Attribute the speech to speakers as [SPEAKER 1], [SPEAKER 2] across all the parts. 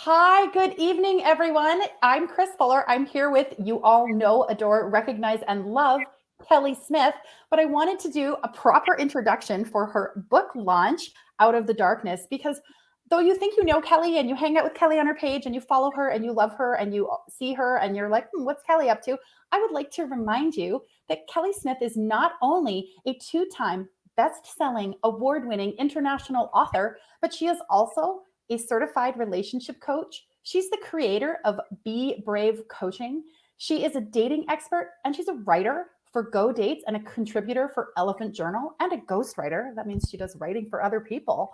[SPEAKER 1] Hi, good evening, everyone. I'm Chris Fuller. I'm here with you all know, adore, recognize, and love Kelly Smith. But I wanted to do a proper introduction for her book launch, Out of the Darkness, because though you think you know Kelly and you hang out with Kelly on her page and you follow her and you love her and you see her and you're like, what's Kelly up to? I would like to remind you that Kelly Smith is not only a two-time best-selling, award-winning international author, but she is also a certified relationship coach. She's the creator of Be Brave Coaching. She is a dating expert and she's a writer for Go Dates and a contributor for Elephant Journal and a ghostwriter. That means she does writing for other people.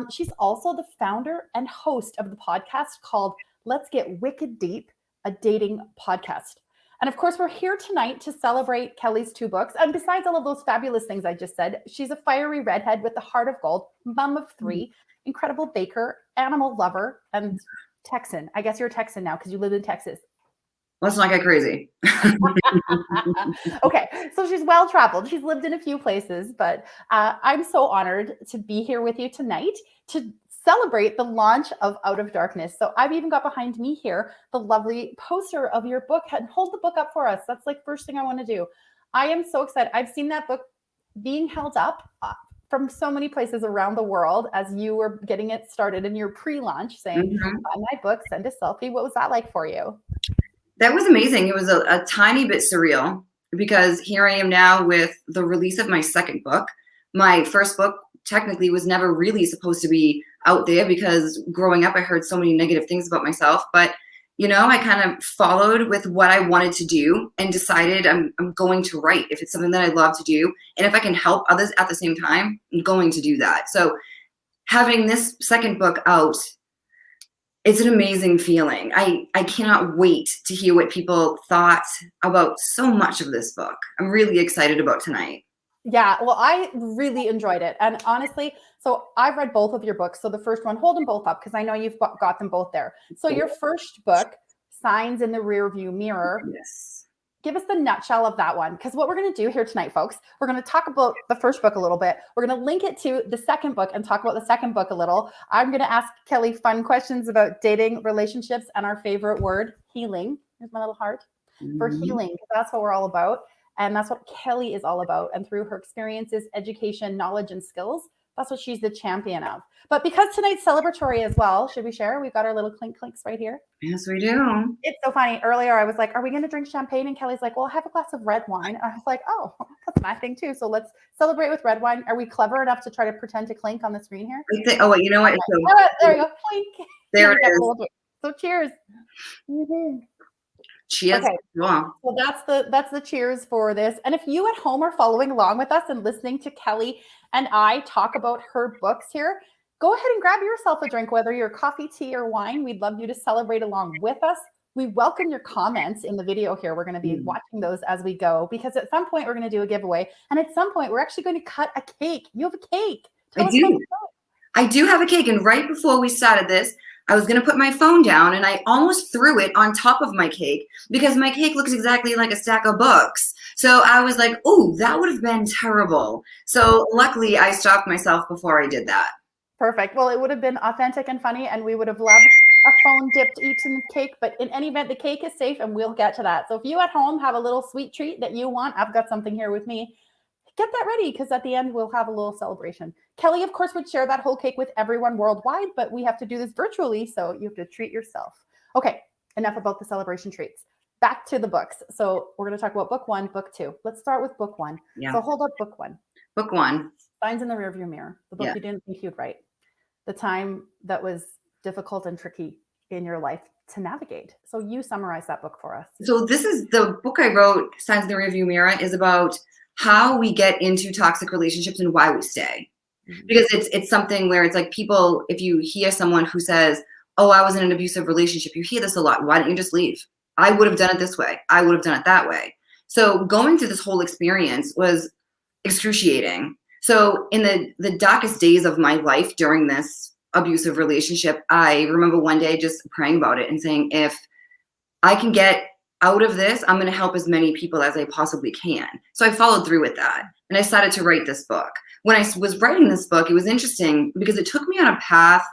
[SPEAKER 1] She's also the founder and host of the podcast called Let's Get Wicked Deep, a dating podcast. And of course, we're here tonight to celebrate Kelly's two books. And besides all of those fabulous things I just said, she's a fiery redhead with the heart of gold, mom of three, incredible baker, animal lover, and Texan. I guess you're a Texan now because you live in Texas.
[SPEAKER 2] Let's not get crazy.
[SPEAKER 1] Okay, so she's well traveled. She's lived in a few places, but I'm so honored to be here with you tonight to celebrate the launch of Out of Darkness. So I've even got behind me here the lovely poster of your book. And hold the book up for us. That's like first thing I want to do. I am so excited. I've seen that book being held up from so many places around the world as you were getting it started in your pre-launch saying, buy my book, send a selfie. What was that like for you?
[SPEAKER 2] That was amazing. It was a tiny bit surreal because here I am now with the release of my second book. My first book technically was never really supposed to be out there because growing up, I heard so many negative things about myself. But, you know, I kind of followed with what I wanted to do and decided I'm going to write if it's something that I love to do. And if I can help others at the same time, I'm going to do that. So having this second book out, it's an amazing feeling. I cannot wait to hear what people thought about so much of this book. I'm really excited about tonight.
[SPEAKER 1] Yeah, well, I really enjoyed it. And honestly, so I've read both of your books. So the first one, hold them both up because I know you've got them both there. So your first book, Signs in the Rearview Mirror.
[SPEAKER 2] Yes.
[SPEAKER 1] Give us the nutshell of that one. Because what we're going to do here tonight, folks, we're going to talk about the first book a little bit. We're going to link it to the second book and talk about the second book a little. I'm going to ask Kelly fun questions about dating, relationships, and our favorite word, healing. Here's my little heart for healing, because that's what we're all about. And that's what Kelly is all about. And through her experiences, education, knowledge, and skills, that's what she's the champion of. But because tonight's celebratory as well, should we share? We've got our little clink clinks right here.
[SPEAKER 2] Yes, we do.
[SPEAKER 1] It's so funny. Earlier, I was like, are we going to drink champagne? And Kelly's like, well, I have a glass of red wine. And I was like, oh, that's my thing too. So let's celebrate with red wine. Are we clever enough to try to pretend to clink on the screen here?
[SPEAKER 2] Oh, wait, you know what?
[SPEAKER 1] Okay. There we go. Clink.
[SPEAKER 2] There it is.
[SPEAKER 1] So cheers. Mm-hmm.
[SPEAKER 2] Cheers.
[SPEAKER 1] Okay.
[SPEAKER 2] Wow.
[SPEAKER 1] Well, that's the cheers for this. And if you at home are following along with us and listening to Kelly and I talk about her books here, go ahead and grab yourself a drink, whether you're coffee, tea, or wine. We'd love you to celebrate along with us. We welcome your comments in the video here. We're going to be watching those as we go, because at some point we're going to do a giveaway. And at some point we're actually going to cut a cake. You have a cake.
[SPEAKER 2] I do have a cake. And right before we started this, I was going to put my phone down and I almost threw it on top of my cake because my cake looks exactly like a stack of books. So I was like, oh, that would have been terrible. So luckily I stopped myself before I did that.
[SPEAKER 1] Perfect. Well, it would have been authentic and funny, and we would have loved a phone dipped eaten cake. But in any event, the cake is safe and we'll get to that. So if you at home have a little sweet treat that you want, I've got something here with me. Get that ready, because at the end we'll have a little celebration. Kelly, of course, would share that whole cake with everyone worldwide, but we have to do this virtually, so you have to treat yourself. Okay, enough about the celebration treats. Back to the books. So we're going to talk about book one, book two. Let's start with book one. Yeah. So hold up book one.
[SPEAKER 2] Book one.
[SPEAKER 1] Signs in the Rearview Mirror, the book you didn't think you'd write. The time that was difficult and tricky in your life to navigate. So you summarize that book for us.
[SPEAKER 2] So this is the book I wrote, Signs in the Rearview Mirror, is about how we get into toxic relationships and why we stay. Because it's something where it's like people, if you hear someone who says, oh, I was in an abusive relationship, you hear this a lot. Why don't you just leave? I would have done it this way. I would have done it that way. So going through this whole experience was excruciating. So in the darkest days of my life during this abusive relationship, I remember one day just praying about it and saying, if I can get out of this, I'm going to help as many people as I possibly can. So I followed through with that. And I started to write this book. When I was writing this book, it was interesting because it took me on a path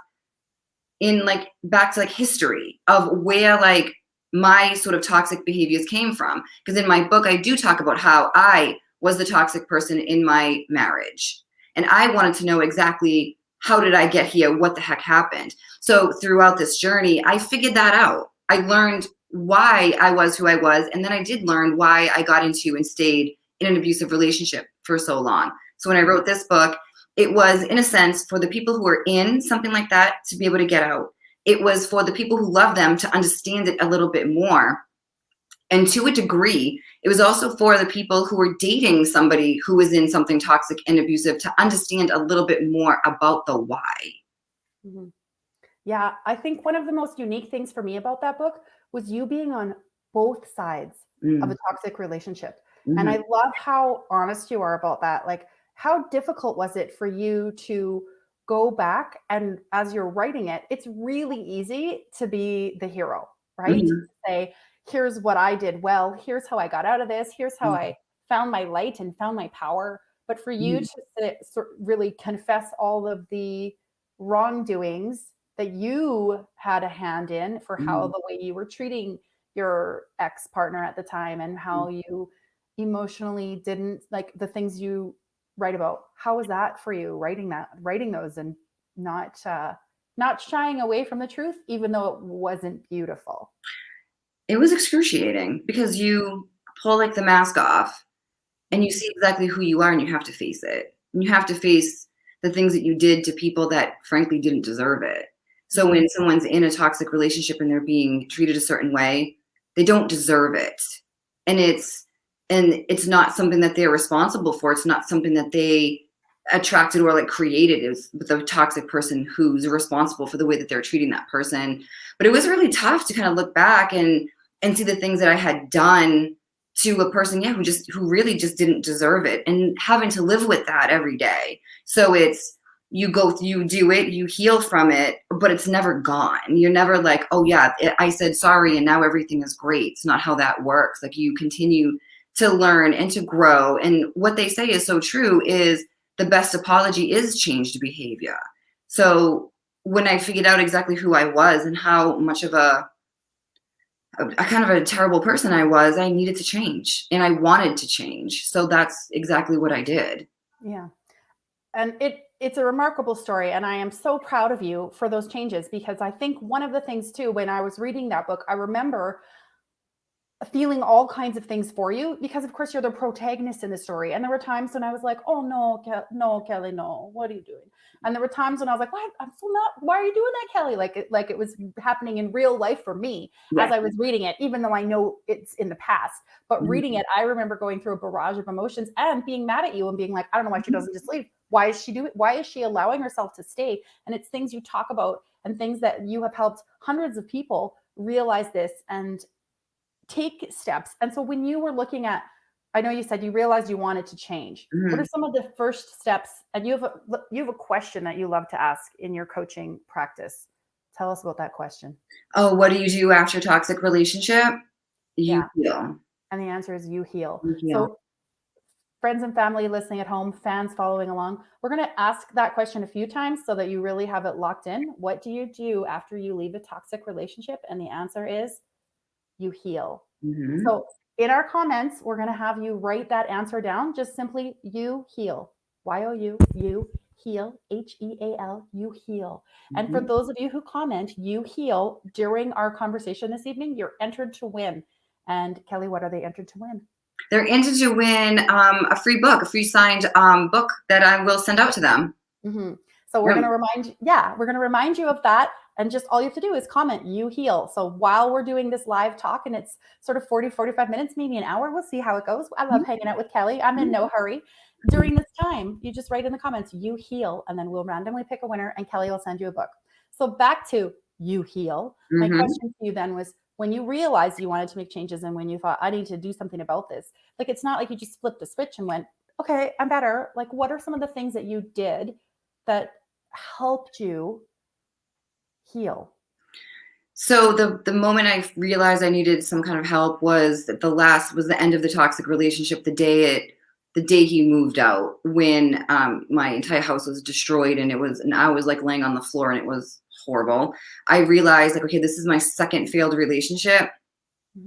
[SPEAKER 2] in like back to like history of where like my sort of toxic behaviors came from. Because in my book, I do talk about how I was the toxic person in my marriage. And I wanted to know exactly how did I get here? What the heck happened? So throughout this journey, I figured that out. I learned why I was who I was. And then I did learn why I got into and stayed in an abusive relationship for so long. So when I wrote this book, it was, in a sense, for the people who are in something like that to be able to get out. It was for the people who love them to understand it a little bit more. And to a degree, it was also for the people who were dating somebody who was in something toxic and abusive to understand a little bit more about the why.
[SPEAKER 1] Mm-hmm. Yeah, I think one of the most unique things for me about that book was you being on both sides of a toxic relationship. And I love how honest you are about that. Like, how difficult was it for you to go back and as you're writing it, it's really easy to be the hero, right? To say, here's what I did well, here's how I got out of this, here's how I found my light and found my power. But for you to really confess all of the wrongdoings that you had a hand in for how the way you were treating your ex-partner at the time and how you emotionally didn't like the things you write about. How was that for you writing those and not shying away from the truth, even though it wasn't beautiful?
[SPEAKER 2] It was excruciating because you pull like the mask off and you see exactly who you are and you have to face it. And you have to face the things that you did to people that frankly didn't deserve it. So when someone's in a toxic relationship and they're being treated a certain way, they don't deserve it. And it's not something that they're responsible for. It's not something that they attracted or like created. It was the toxic person who's responsible for the way that they're treating that person. But it was really tough to kind of look back and see the things that I had done to a person, who really just didn't deserve it, and having to live with that every day. So it's, you do it, you heal from it, but it's never gone. You're never like, oh yeah, I said sorry and now everything is great. It's not how that works. Like, you continue to learn and to grow. And what they say is so true, is the best apology is changed behavior. So when I figured out exactly who I was and how much of a kind of a terrible person I was, I needed to change and I wanted to change. So that's exactly what I did.
[SPEAKER 1] Yeah. And it's a remarkable story. And I am so proud of you for those changes, because I think one of the things too, when I was reading that book, I remember feeling all kinds of things for you, because of course you're the protagonist in the story. And there were times when I was like, oh no, no, Kelly, no, what are you doing? And there were times when I was like, what? I'm so not, why are you doing that, Kelly? Like it was happening in real life for me as I was reading it, even though I know it's in the past. But reading it, I remember going through a barrage of emotions and being mad at you and being like, I don't know why she doesn't just leave. Why is she doing? Why is she allowing herself to stay? And it's things you talk about and things that you have helped hundreds of people realize this and take steps. And so when you were looking at, I know you said you realized you wanted to change. What are some of the first steps? And you have a question that you love to ask in your coaching practice. Tell us about that question.
[SPEAKER 2] Oh, what do you do after a toxic relationship? You heal.
[SPEAKER 1] And the answer is you heal.
[SPEAKER 2] You heal.
[SPEAKER 1] So friends and family listening at home, fans following along, we're going to ask that question a few times so that you really have it locked in. What do you do after you leave a toxic relationship? And the answer is you heal. So in our comments, we're going to have you write that answer down. Just simply, you heal. Y-O-U, you heal, H-E-A-L, you heal. And for those of you who comment, you heal during our conversation this evening, you're entered to win. And Kelly, what are they entered to win?
[SPEAKER 2] They're entered to win a free book, a free signed book that I will send out to them.
[SPEAKER 1] So we're going to remind you of that. And just all you have to do is comment, you heal. So while we're doing this live talk, and it's sort of 40, 45 minutes, maybe an hour, we'll see how it goes. I love hanging out with Kelly. I'm in no hurry. During this time, you just write in the comments, you heal, and then we'll randomly pick a winner and Kelly will send you a book. So back to you heal. My question to you then was, when you realized you wanted to make changes and when you thought, I need to do something about this, like, it's not like you just flipped the switch and went, okay, I'm better. Like, what are some of the things that you did that helped you heal?
[SPEAKER 2] So the moment I realized I needed some kind of help was the end of the toxic relationship, the day he moved out, when my entire house was destroyed and I was like laying on the floor and it was horrible. I realized like, okay, this is my second failed relationship.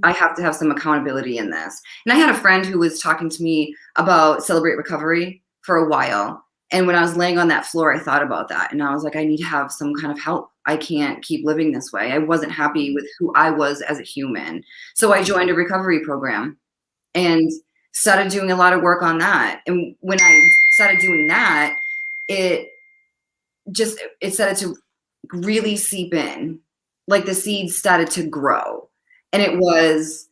[SPEAKER 2] I have to have some accountability in this. And I had a friend who was talking to me about Celebrate Recovery for a while. And when I was laying on that floor, I thought about that. And I was like, I need to have some kind of help. I can't keep living this way. I wasn't happy with who I was as a human. So I joined a recovery program and started doing a lot of work on that. And when I started doing that, it started to really seep in. Like the seeds started to grow. And it was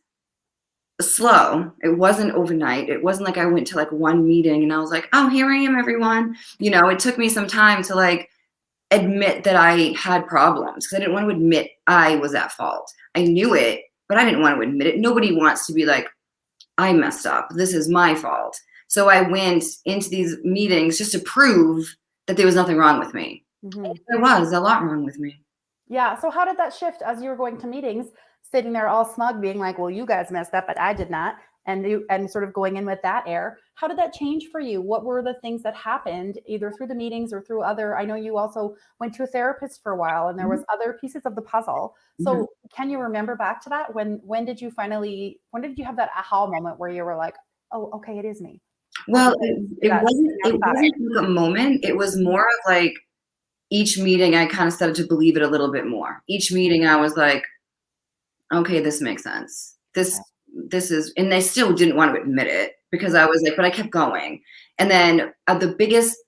[SPEAKER 2] slow. It wasn't overnight. It wasn't like I went to like one meeting and I was like, oh, here I am, everyone. It took me some time to like admit that I had problems because I didn't want to admit I was at fault. I knew it, but I didn't want to admit it. Nobody wants to be like, I messed up. This is my fault. So I went into these meetings just to prove that there was nothing wrong with me. There was a lot wrong with me.
[SPEAKER 1] Yeah. So how did that shift as you were going to meetings, sitting there all smug, being like, well, you guys messed up, but I did not. And sort of going in with that air. How did that change for you? What were the things that happened either through the meetings or through other, I know you also went to a therapist for a while and there was other pieces of the puzzle. So can you remember back to that? When did you have that aha moment where you were like, oh, okay, it is me?
[SPEAKER 2] Well, it wasn't a moment. It was more of like each meeting, I kind of started to believe it a little bit more. Each meeting I was like, okay, this makes sense. This is, and I still didn't want to admit it because I was like, but I kept going. And then the biggest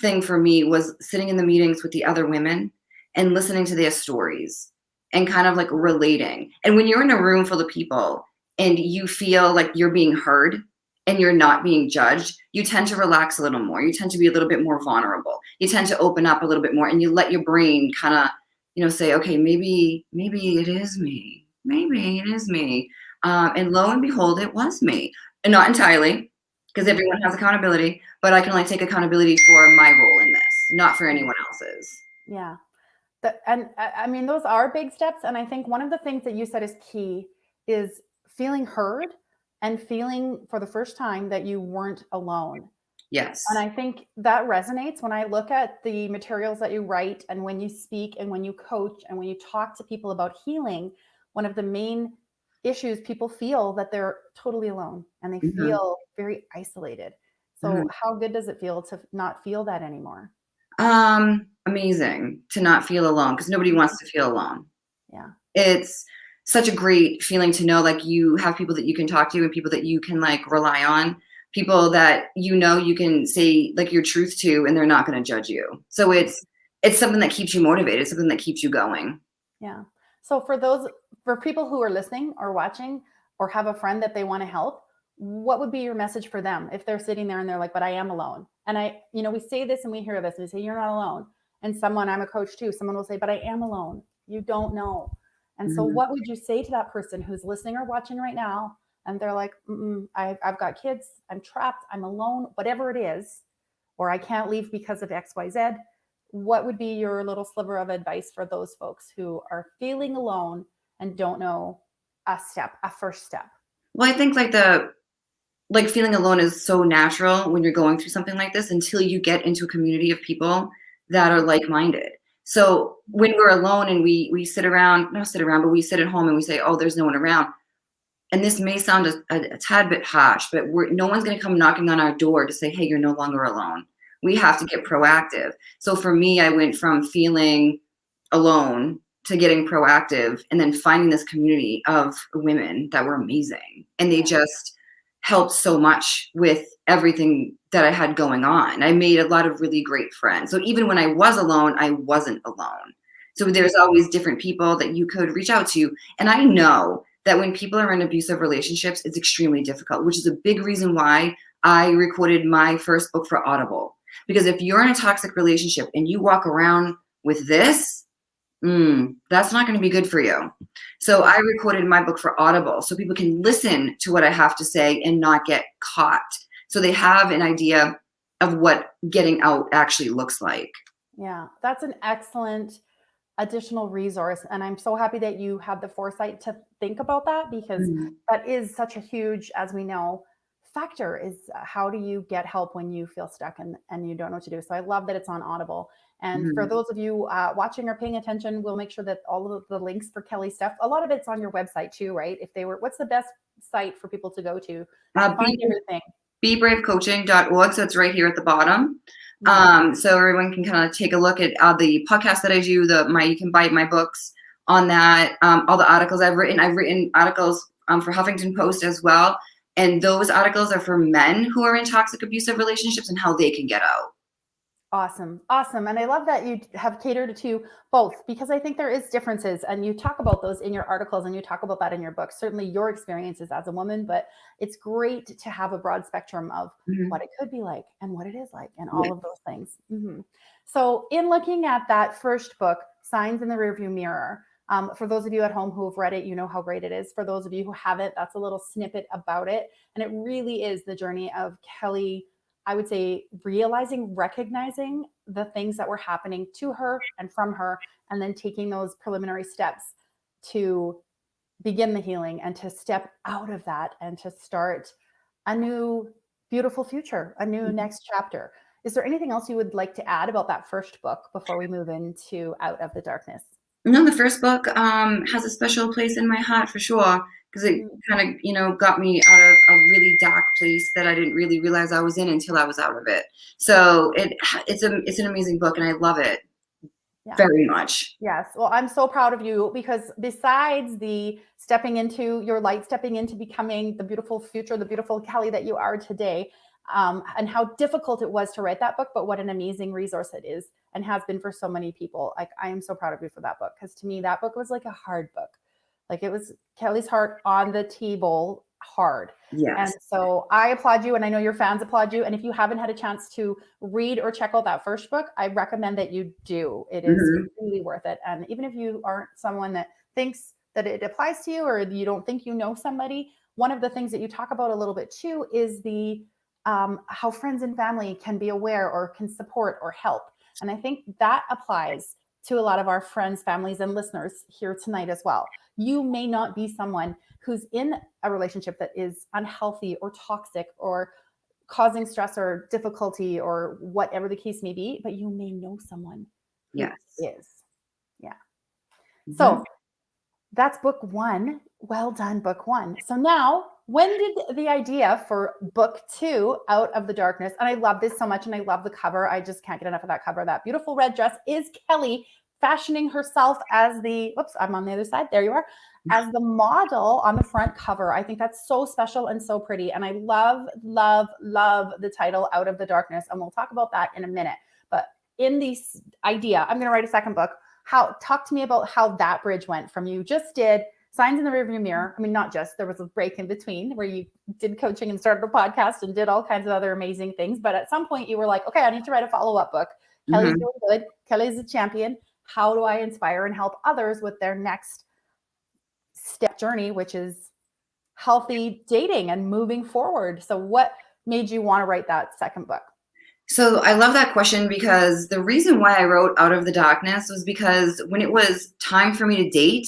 [SPEAKER 2] thing for me was sitting in the meetings with the other women and listening to their stories and kind of like relating. And when you're in a room full of people and you feel like you're being heard and you're not being judged, you tend to relax a little more. You tend to be a little bit more vulnerable. You tend to open up a little bit more and you let your brain kind of, say, okay, maybe it is me. Maybe it is me. And lo and behold, it was me. And not entirely, because everyone has accountability, but I can only take accountability for my role in this, not for anyone else's.
[SPEAKER 1] Yeah. And I mean, those are big steps. And I think one of the things that you said is key is feeling heard and feeling for the first time that you weren't alone.
[SPEAKER 2] Yes.
[SPEAKER 1] And I think that resonates when I look at the materials that you write and when you speak and when you coach and when you talk to people about healing. One of the main issues, people feel that they're totally alone and they feel very isolated. So how good does it feel to not feel that anymore?
[SPEAKER 2] Amazing to not feel alone because nobody wants to feel alone.
[SPEAKER 1] Yeah.
[SPEAKER 2] It's such a great feeling to know like you have people that you can talk to and people that you can like rely on, people that you can say like your truth to and they're not going to judge you. So it's something that keeps you motivated, something that keeps you going.
[SPEAKER 1] Yeah. So for people who are listening or watching or have a friend that they want to help, what would be your message for them if they're sitting there and they're like, but I am alone? And we say this and we hear this and we say, you're not alone. And I'm a coach too. Someone will say, but I am alone. You don't know. And so what would you say to that person who's listening or watching right now? And they're like, I've got kids. I'm trapped. I'm alone, whatever it is, or I can't leave because of X, Y, Z. What would be your little sliver of advice for those folks who are feeling alone and don't know a first step?
[SPEAKER 2] Well, I think like feeling alone is so natural when you're going through something like this until you get into a community of people that are like-minded. So when we're alone and we sit but we sit at home and we say, oh, there's no one around. And this may sound a tad bit harsh, but no one's going to come knocking on our door to say, hey, you're no longer alone. We have to get proactive. So for me, I went from feeling alone to getting proactive and then finding this community of women that were amazing. And they just helped so much with everything that I had going on. I made a lot of really great friends. So even when I was alone, I wasn't alone. So there's always different people that you could reach out to. And I know that when people are in abusive relationships, it's extremely difficult, which is a big reason why I recorded my first book for Audible. Because if you're in a toxic relationship and you walk around with this, that's not going to be good for you. So I recorded my book for Audible so people can listen to what I have to say and not get caught. So they have an idea of what getting out actually looks like.
[SPEAKER 1] Yeah, that's an excellent additional resource. And I'm so happy that you had the foresight to think about that because that is such a huge, as we know, factor is how do you get help when you feel stuck and you don't know what to do. So I love that it's on Audible. And for those of you watching or paying attention, we'll make sure that all of the links for Kelly's stuff, a lot of it's on your website too, right? If they were, what's the best site for people to go to find everything?
[SPEAKER 2] BeBraveCoaching.org. So it's right here at the bottom. So everyone can kind of take a look at the podcast that I do. You can buy my books on that. All the articles I've written articles for Huffington Post as well. And those articles are for men who are in toxic, abusive relationships and how they can get out.
[SPEAKER 1] Awesome. Awesome. And I love that you have catered to both, because I think there is differences, and you talk about those in your articles and you talk about that in your book. Certainly your experiences as a woman, but it's great to have a broad spectrum of what it could be like and what it is like and all of those things. So in looking at that first book, Signs in the Rearview Mirror, for those of you at home who have read it, you know how great it is. For those of you who haven't, that's a little snippet about it. And it really is the journey of Kelly, I would say, recognizing the things that were happening to her and from her, and then taking those preliminary steps to begin the healing and to step out of that and to start a new beautiful future, a new next chapter. Is there anything else you would like to add about that first book before we move into Out of the Darkness?
[SPEAKER 2] No, the first book has a special place in my heart for sure, because it kind of, got me out of a really dark place that I didn't really realize I was in until I was out of it. So it's an amazing book, and I love it very much.
[SPEAKER 1] Yes. Well, I'm so proud of you, because besides the stepping into your light, stepping into becoming the beautiful future, the beautiful Kelly that you are today, and how difficult it was to write that book, but what an amazing resource it is and has been for so many people. Like, I am so proud of you for that book, because to me, that book was like a hard book. Like, it was Kelly's heart on the table hard.
[SPEAKER 2] Yes.
[SPEAKER 1] And so I applaud you, and I know your fans applaud you. And if you haven't had a chance to read or check out that first book, I recommend that you do. It is really worth it. And even if you aren't someone that thinks that it applies to you, or you don't think you know somebody, one of the things that you talk about a little bit too is the how friends and family can be aware or can support or help. And I think that applies to a lot of our friends, families, and listeners here tonight as well. You may not be someone who's in a relationship that is unhealthy or toxic or causing stress or difficulty or whatever the case may be, but you may know someone who is. Yeah. So that's book one. Well done, book one. So now, when did the idea for book two, Out of the Darkness, and I love this so much, and I love the cover. I just can't get enough of that cover. That beautiful red dress is Kelly fashioning herself as the, I'm on the other side. There you are. As the model on the front cover. I think that's so special and so pretty. And I love, love, love the title, Out of the Darkness. And we'll talk about that in a minute. But in this idea, I'm going to write a second book. Talk to me about how that bridge went from you just did Signs in the Rearview Mirror. I mean, not just, there was a break in between where you did coaching and started a podcast and did all kinds of other amazing things. But at some point you were like, okay, I need to write a follow-up book. Kelly's doing good. Kelly's a champion. How do I inspire and help others with their next step journey, which is healthy dating and moving forward? So what made you want to write that second book?
[SPEAKER 2] So I love that question, because the reason why I wrote Out of the Darkness was because when it was time for me to date,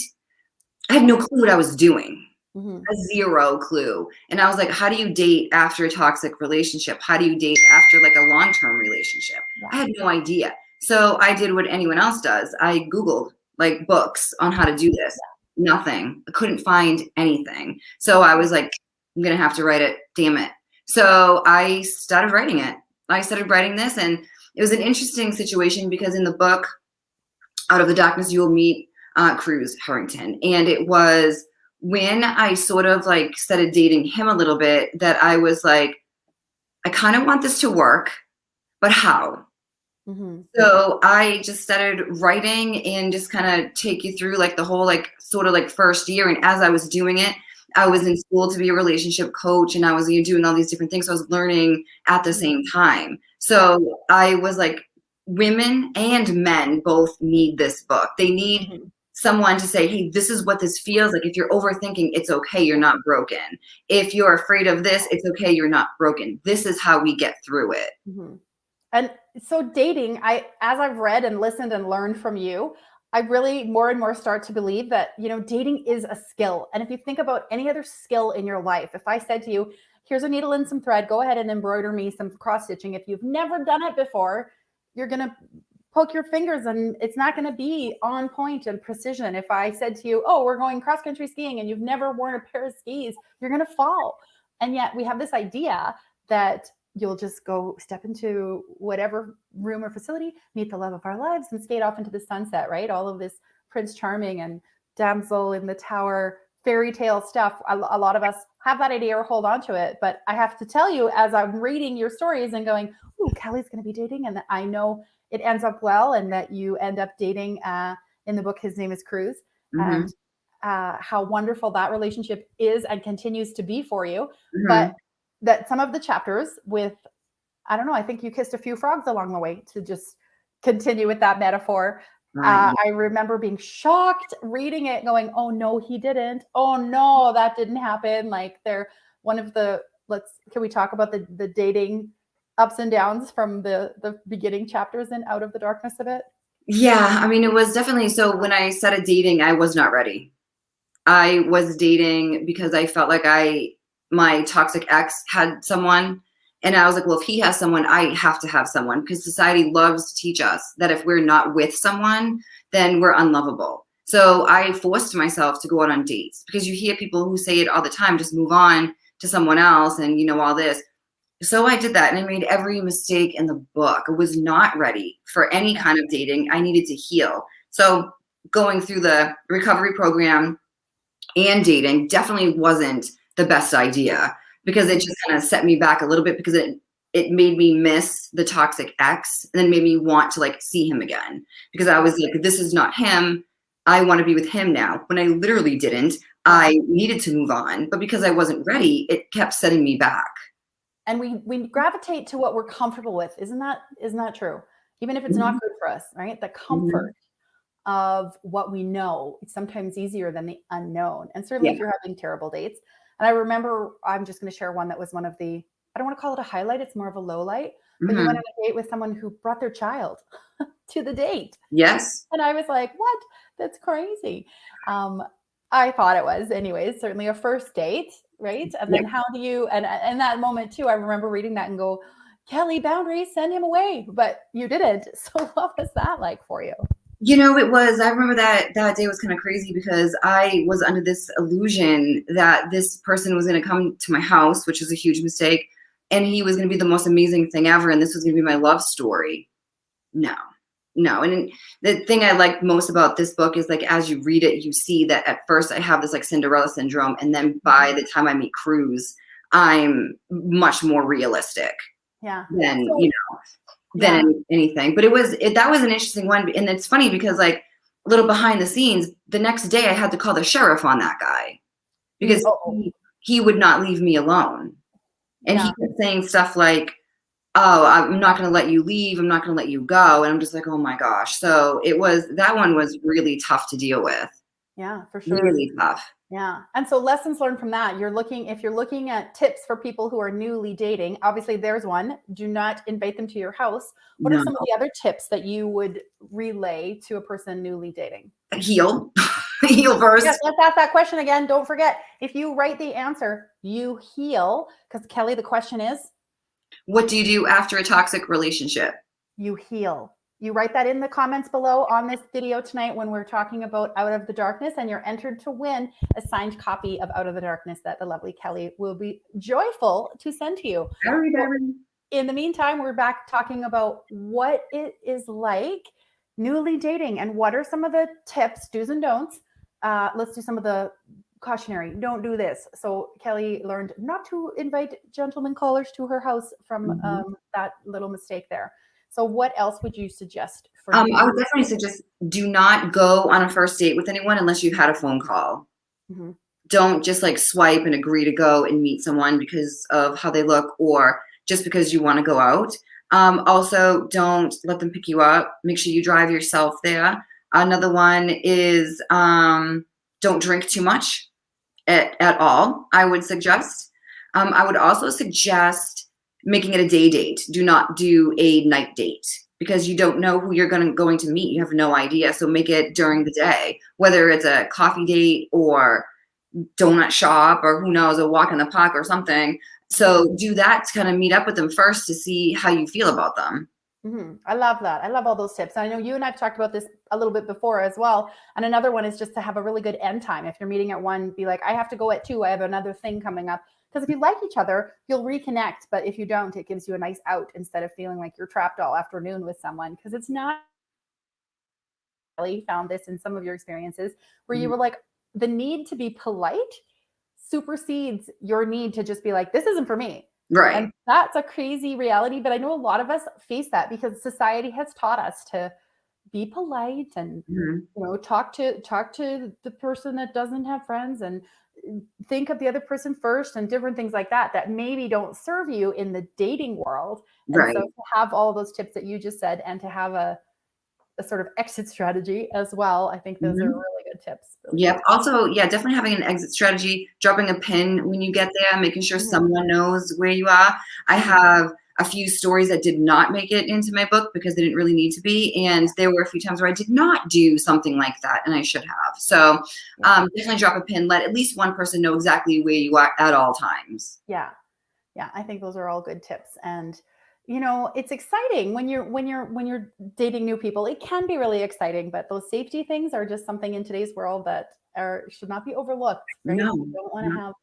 [SPEAKER 2] I had no clue what I was doing. A zero clue. And I was like, how do you date after a toxic relationship? How do you date after like a long-term relationship? I had no idea. So I did what anyone else does. I Googled like books on how to do this. Nothing. I couldn't find anything. So I was like, I'm going to have to write it. Damn it. So I started writing it. I started writing this, and it was an interesting situation, because in the book, Out of the Darkness, you will meet Cruz Harrington. And it was when I sort of like started dating him a little bit that I was like, I kind of want this to work, but how? So I just started writing and just kind of take you through like the whole like sort of like first year. And as I was doing it, I was in school to be a relationship coach, and I was doing all these different things. So I was learning at the same time. So I was like, women and men both need this book. They need someone to say, hey, this is what this feels like. If you're overthinking, it's okay. You're not broken. If you're afraid of this, it's okay. You're not broken. This is how we get through it.
[SPEAKER 1] And so dating, as I've read and listened and learned from you, I really more and more start to believe that, dating is a skill. And if you think about any other skill in your life, if I said to you, here's a needle and some thread, go ahead and embroider me some cross stitching. If you've never done it before, you're going to poke your fingers and it's not going to be on point and precision. If I said to you, oh, we're going cross country skiing and you've never worn a pair of skis, you're going to fall. And yet we have this idea that you'll just go step into whatever room or facility, meet the love of our lives, and skate off into the sunset, right? All of this Prince Charming and damsel in the tower fairy tale stuff. A lot of us have that idea or hold on to it. But I have to tell you, as I'm reading your stories and going, oh, Kelly's going to be dating, and I know it ends up well, and that you end up dating in the book, his name is Cruz, and how wonderful that relationship is and continues to be for you. But that some of the chapters with, I don't know, I think you kissed a few frogs along the way, to just continue with that metaphor. I remember being shocked reading it, going, oh no, he didn't. Oh no, that didn't happen. Like one of the, can we talk about the dating ups and downs from the beginning chapters in Out of the Darkness a bit?
[SPEAKER 2] Yeah, I mean, it was definitely, so when I started dating, I was not ready. I was dating because I felt like my toxic ex had someone, and I was like, well, if he has someone, I have to have someone, because society loves to teach us that if we're not with someone, then we're unlovable. So I forced myself to go out on dates, because you hear people who say it all the time, just move on to someone else and, all this. So I did that, and I made every mistake in the book. I was not ready for any kind of dating. I needed to heal. So going through the recovery program and dating definitely wasn't the best idea, because it just kind of set me back a little bit, because it made me miss the toxic ex, and then made me want to see him again, because I was like, this is not him. I want to be with him now, when I literally didn't. I needed to move on, but because I wasn't ready, it kept setting me back.
[SPEAKER 1] And we gravitate to what we're comfortable with. Isn't that true? Even if it's not good for us, right? The comfort of what we know, it's sometimes easier than the unknown. And certainly if you're having terrible dates. And I remember, I'm just going to share one that was one of the, I don't want to call it a highlight, it's more of a low light, but you went on a date with someone who brought their child to the date.
[SPEAKER 2] Yes.
[SPEAKER 1] And I was like, what? That's crazy. I thought it was, anyways, certainly a first date, right? And then how do you, and in that moment too, I remember reading that and go, Kelly, boundaries, send him away. But you didn't. So what was that like for you?
[SPEAKER 2] It was, I remember that day was kind of crazy, because I was under this illusion that this person was going to come to my house, which was a huge mistake, and he was going to be the most amazing thing ever, and this was going to be my love story. No. And the thing I like most about this book is, as you read it, you see that at first I have this Cinderella syndrome, and then by the time I meet Cruz, I'm much more realistic than anything. But that was an interesting one. And it's funny because, a little behind the scenes, the next day I had to call the sheriff on that guy, because he would not leave me alone. And he kept saying stuff like, oh, I'm not going to let you leave. I'm not going to let you go. And I'm just like, oh my gosh. So that one was really tough to deal with.
[SPEAKER 1] Yeah, for sure.
[SPEAKER 2] Really tough.
[SPEAKER 1] Yeah. And so lessons learned from that, if you're looking at tips for people who are newly dating, obviously there's one. Do not invite them to your house. What are some of the other tips that you would relay to a person newly dating?
[SPEAKER 2] Heal. Heal first.
[SPEAKER 1] Yes, let's ask that question again. Don't forget, if you write the answer, you heal. Because Kelly, the question is,
[SPEAKER 2] what do you do after a toxic relationship?
[SPEAKER 1] You heal. You write that in the comments below on this video tonight when we're talking about Out of the Darkness, and you're entered to win a signed copy of Out of the Darkness that the lovely Kelly will be joyful to send to you. In the meantime, we're back talking about what it is like newly dating and what are some of the tips, do's and don'ts. Let's do some of the cautionary. Don't do this. So Kelly learned not to invite gentlemen callers to her house from that little mistake there. So what else would you suggest for
[SPEAKER 2] I would definitely suggest, do not go on a first date with anyone unless you've had a phone call. Don't just swipe and agree to go and meet someone because of how they look, or just because you want to go out. Also, don't let them pick you up. Make sure you drive yourself there. Another one is don't drink too much at all, I would suggest. I would also suggest making it a day date. Do not do a night date, because you don't know who you're going to meet. You have no idea. So make it during the day, whether it's a coffee date or donut shop or who knows, a walk in the park or something. So do that to kind of meet up with them first to see how you feel about them.
[SPEAKER 1] I love that. I love all those tips. I know you and I've talked about this a little bit before as well. And another one is just to have a really good end time. If you're meeting at 1, be like, I have to go at 2. I have another thing coming up. Because if you like each other, you'll reconnect. But if you don't, it gives you a nice out instead of feeling like you're trapped all afternoon with someone. Because it's not really found this in some of your experiences where you
[SPEAKER 2] Mhm.
[SPEAKER 1] were like, the need to be polite supersedes your need to just be like, this isn't for me.
[SPEAKER 2] Right.
[SPEAKER 1] And that's a crazy reality. But I know a lot of us face that because society has taught us to be polite and
[SPEAKER 2] Mhm.
[SPEAKER 1] talk to the person that doesn't have friends and think of the other person first and different things like that that maybe don't serve you in the dating world. And so
[SPEAKER 2] Right.
[SPEAKER 1] to have all those tips that you just said and to have a sort of exit strategy as well, I think those are
[SPEAKER 2] Mhm.
[SPEAKER 1] really good tips. Really good
[SPEAKER 2] Yep.
[SPEAKER 1] tips.
[SPEAKER 2] Also, yeah, definitely having an exit strategy, dropping a pin when you get there, making sure
[SPEAKER 1] Mhm,
[SPEAKER 2] someone knows where you are. I
[SPEAKER 1] mhm.
[SPEAKER 2] have a few stories that did not make it into my book because they didn't really need to be. And there were a few times where I did not do something like that, and I should have. So
[SPEAKER 1] Yeah.
[SPEAKER 2] definitely drop a pin. Let at least one person know exactly where you are at all times.
[SPEAKER 1] Yeah. Yeah, I think those are all good tips. And it's exciting when you're dating new people. It can be really exciting, but those safety things are just something in today's world that are should not be overlooked, right?
[SPEAKER 2] No.
[SPEAKER 1] You don't want to
[SPEAKER 2] No.
[SPEAKER 1] have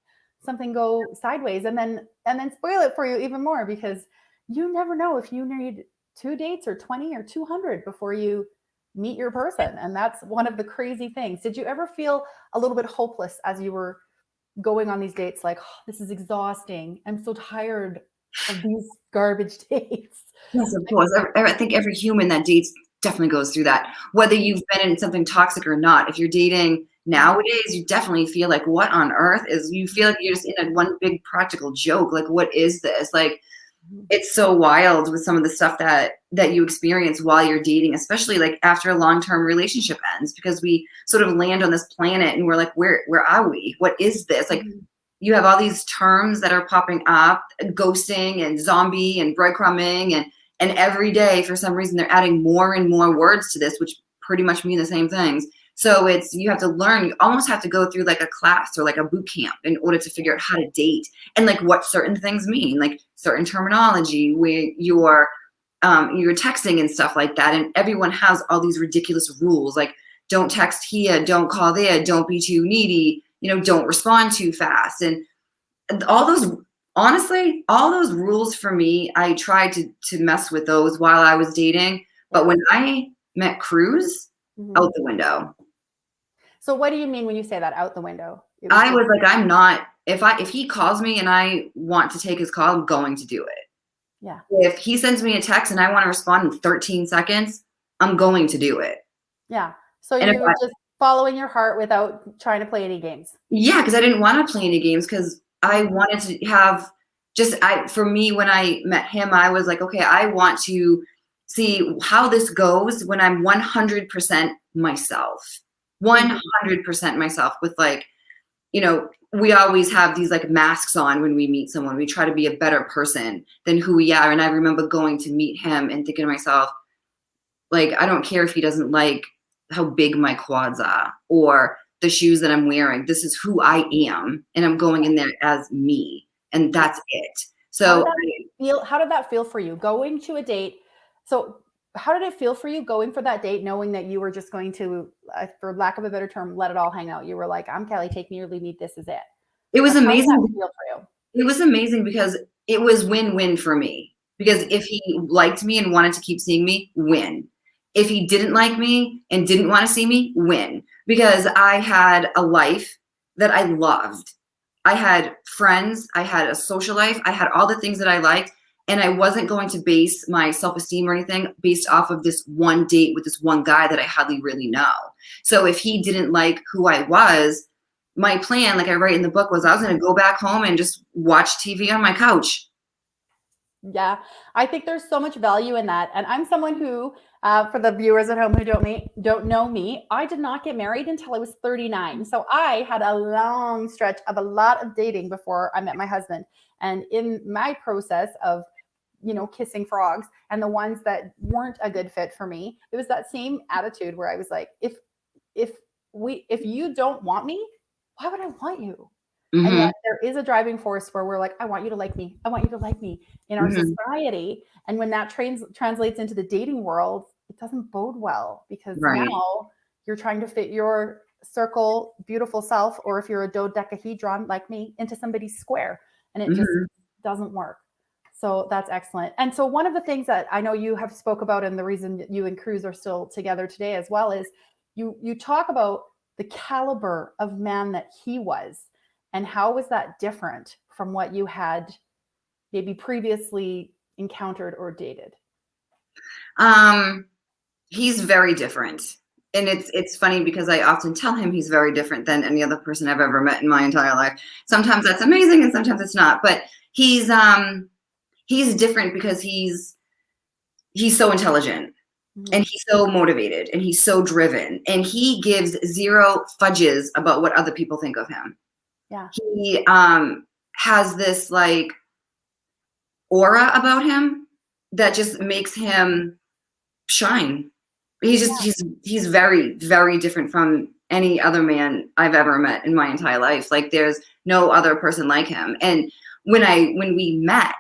[SPEAKER 1] something go sideways and then spoil it for you even more because you never know if you need 2 dates or 20 or 200 before you meet your person. And that's one of the crazy things. Did you ever feel a little bit hopeless as you were going on these dates like, oh, this is exhausting. I'm so tired of these garbage dates.
[SPEAKER 2] Yes, of course. I think every human that dates definitely goes through that. Whether you've been in something toxic or not, if you're dating
[SPEAKER 1] Mhm,
[SPEAKER 2] nowadays, you definitely feel like, what on earth is you feel like you're just in a one big practical joke. Like, what is this? Like,
[SPEAKER 1] mhm.
[SPEAKER 2] it's so wild with some of the stuff that you experience while you're dating, especially like after a long-term relationship ends, because we sort of land on this planet and we're like, where are we? What is this? Like
[SPEAKER 1] Mhm.
[SPEAKER 2] you have all these terms that are popping up, ghosting and zombie and breadcrumbing and every day for some reason they're adding more and more words to this, which pretty much mean the same things. So it's you have to learn, you almost have to go through like a class or like a boot camp in order to figure out how to date and like what certain things mean, like certain terminology where you're texting and stuff like that. And everyone has all these ridiculous rules like don't text here, don't call there, don't be too needy, don't respond too fast. And all those honestly, all those rules for me, I tried to mess with those while I was dating. But
[SPEAKER 1] Yeah.
[SPEAKER 2] when I met Cruz,
[SPEAKER 1] Mhm.
[SPEAKER 2] out the window.
[SPEAKER 1] So what do you mean when you say that out the window? It was
[SPEAKER 2] I
[SPEAKER 1] just
[SPEAKER 2] was like, I'm not if he calls me and I want to take his call, I'm going to do it.
[SPEAKER 1] yeah.
[SPEAKER 2] If he sends me a text and I want to respond in 13 seconds, I'm going to do it.
[SPEAKER 1] Yeah. So
[SPEAKER 2] And if
[SPEAKER 1] you were just following your heart without trying to play any games.
[SPEAKER 2] yeah, because I didn't want to play any games because I
[SPEAKER 1] Mhm.
[SPEAKER 2] wanted to have just I for me when I met him, I was like, okay, I want to see how this goes when I'm 100% myself.
[SPEAKER 1] Mhm.
[SPEAKER 2] 100% myself with like, we always have these like masks on when we meet someone. We try to be a better person than who we are. And I remember going to meet him and thinking to myself, like, I don't care if he doesn't like how big my quads are or the shoes that I'm wearing. This is who I am, and I'm going in there as me, and
[SPEAKER 1] Yeah.
[SPEAKER 2] that's it.
[SPEAKER 1] How did
[SPEAKER 2] So,
[SPEAKER 1] that feel? How did that feel for you going to a date? So, how did it feel for you going for that date, knowing that you were just going to, for lack of a better term, let it all hang out? You were like, "I'm Kelly, take me or leave me. This is it."
[SPEAKER 2] it was
[SPEAKER 1] Like, how did that
[SPEAKER 2] amazing.
[SPEAKER 1] feel for you?
[SPEAKER 2] It was amazing because it was win-win for me. Because
[SPEAKER 1] Mhm.
[SPEAKER 2] if he liked me and wanted to keep seeing me, win. If he didn't like me and didn't want to see me, win. Because I had a life that I loved. I had friends, I had a social life, I had all the things that I liked, and I wasn't going to base my self-esteem or anything based off of this one date with this one guy that I hardly really know. So if he didn't like who I was, my plan, like I write in the book, was I was going to go back home and just watch TV on my couch.
[SPEAKER 1] Yeah, I think there's so much value in that. And I'm someone who, for the viewers at home who don't know me, I did not get married until I was 39. So I had a long stretch of a lot of dating before I met my husband. And in my process of, kissing frogs and the ones that weren't a good fit for me, it was that same attitude where I was like, if you don't want me, why would I want you? And
[SPEAKER 2] Mm-hmm.
[SPEAKER 1] yet there is a driving force where we're like, I want you to like me. I want you to like me in our
[SPEAKER 2] Mm-hmm.
[SPEAKER 1] society. And when that translates into the dating world, it doesn't bode well, because
[SPEAKER 2] Right.
[SPEAKER 1] now you're trying to fit your circle, beautiful self, or if you're a dodecahedron like me, into somebody's square. And it just
[SPEAKER 2] Mm-hmm.
[SPEAKER 1] doesn't work. So that's excellent. And so one of the things that I know you have spoke about, and the reason that you and Cruz are still together today as well, is you talk about the caliber of man that he was, and how was that different from what you had maybe previously encountered or dated?
[SPEAKER 2] He's very different. And it's funny because I often tell him he's very different than any other person I've ever met in my entire life. Sometimes that's amazing and sometimes it's not. But he's different because he's so intelligent, and he's so motivated, and he's so driven, and he gives zero fudges about what other people think of him.
[SPEAKER 1] Yeah.
[SPEAKER 2] He has this like aura about him that just makes him shine. He's very, very different from any other man I've ever met in my entire life. Like there's no other person like him. And when we met,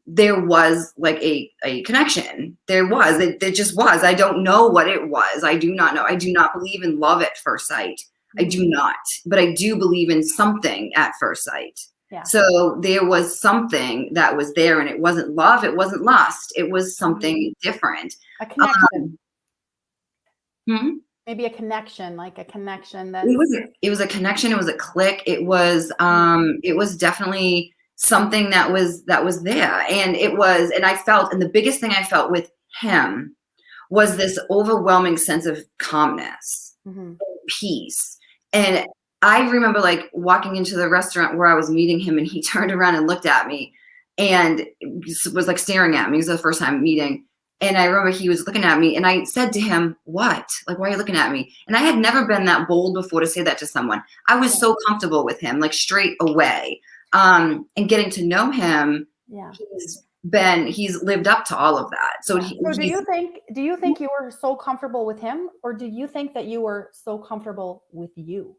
[SPEAKER 2] there was like a connection. There just was. I don't know what it was. I do not know. I do not believe in love at first sight. I do not, but I do believe in something at first sight.
[SPEAKER 1] Yeah.
[SPEAKER 2] So there was something that was there, and it wasn't love. It wasn't lust. It was something different.
[SPEAKER 1] A connection.
[SPEAKER 2] Hmm?
[SPEAKER 1] Maybe a connection, like a connection that
[SPEAKER 2] it was a connection. It was a click. It was definitely something that was there, and I felt, and the biggest thing I felt with him was this overwhelming sense of calmness, peace. And I remember like walking into the restaurant where I was meeting him, and he turned around and looked at me and was like staring at me. It was the first time meeting. And I remember he was looking at me, and I said to him, "What? Like, why are you looking at me?" And I had never been that bold before to say that to someone. I was so comfortable with him, like straight away. And getting to know him, he's lived up to all of that. So,
[SPEAKER 1] do you think you were so comfortable with him, or do you think that you were so comfortable with you?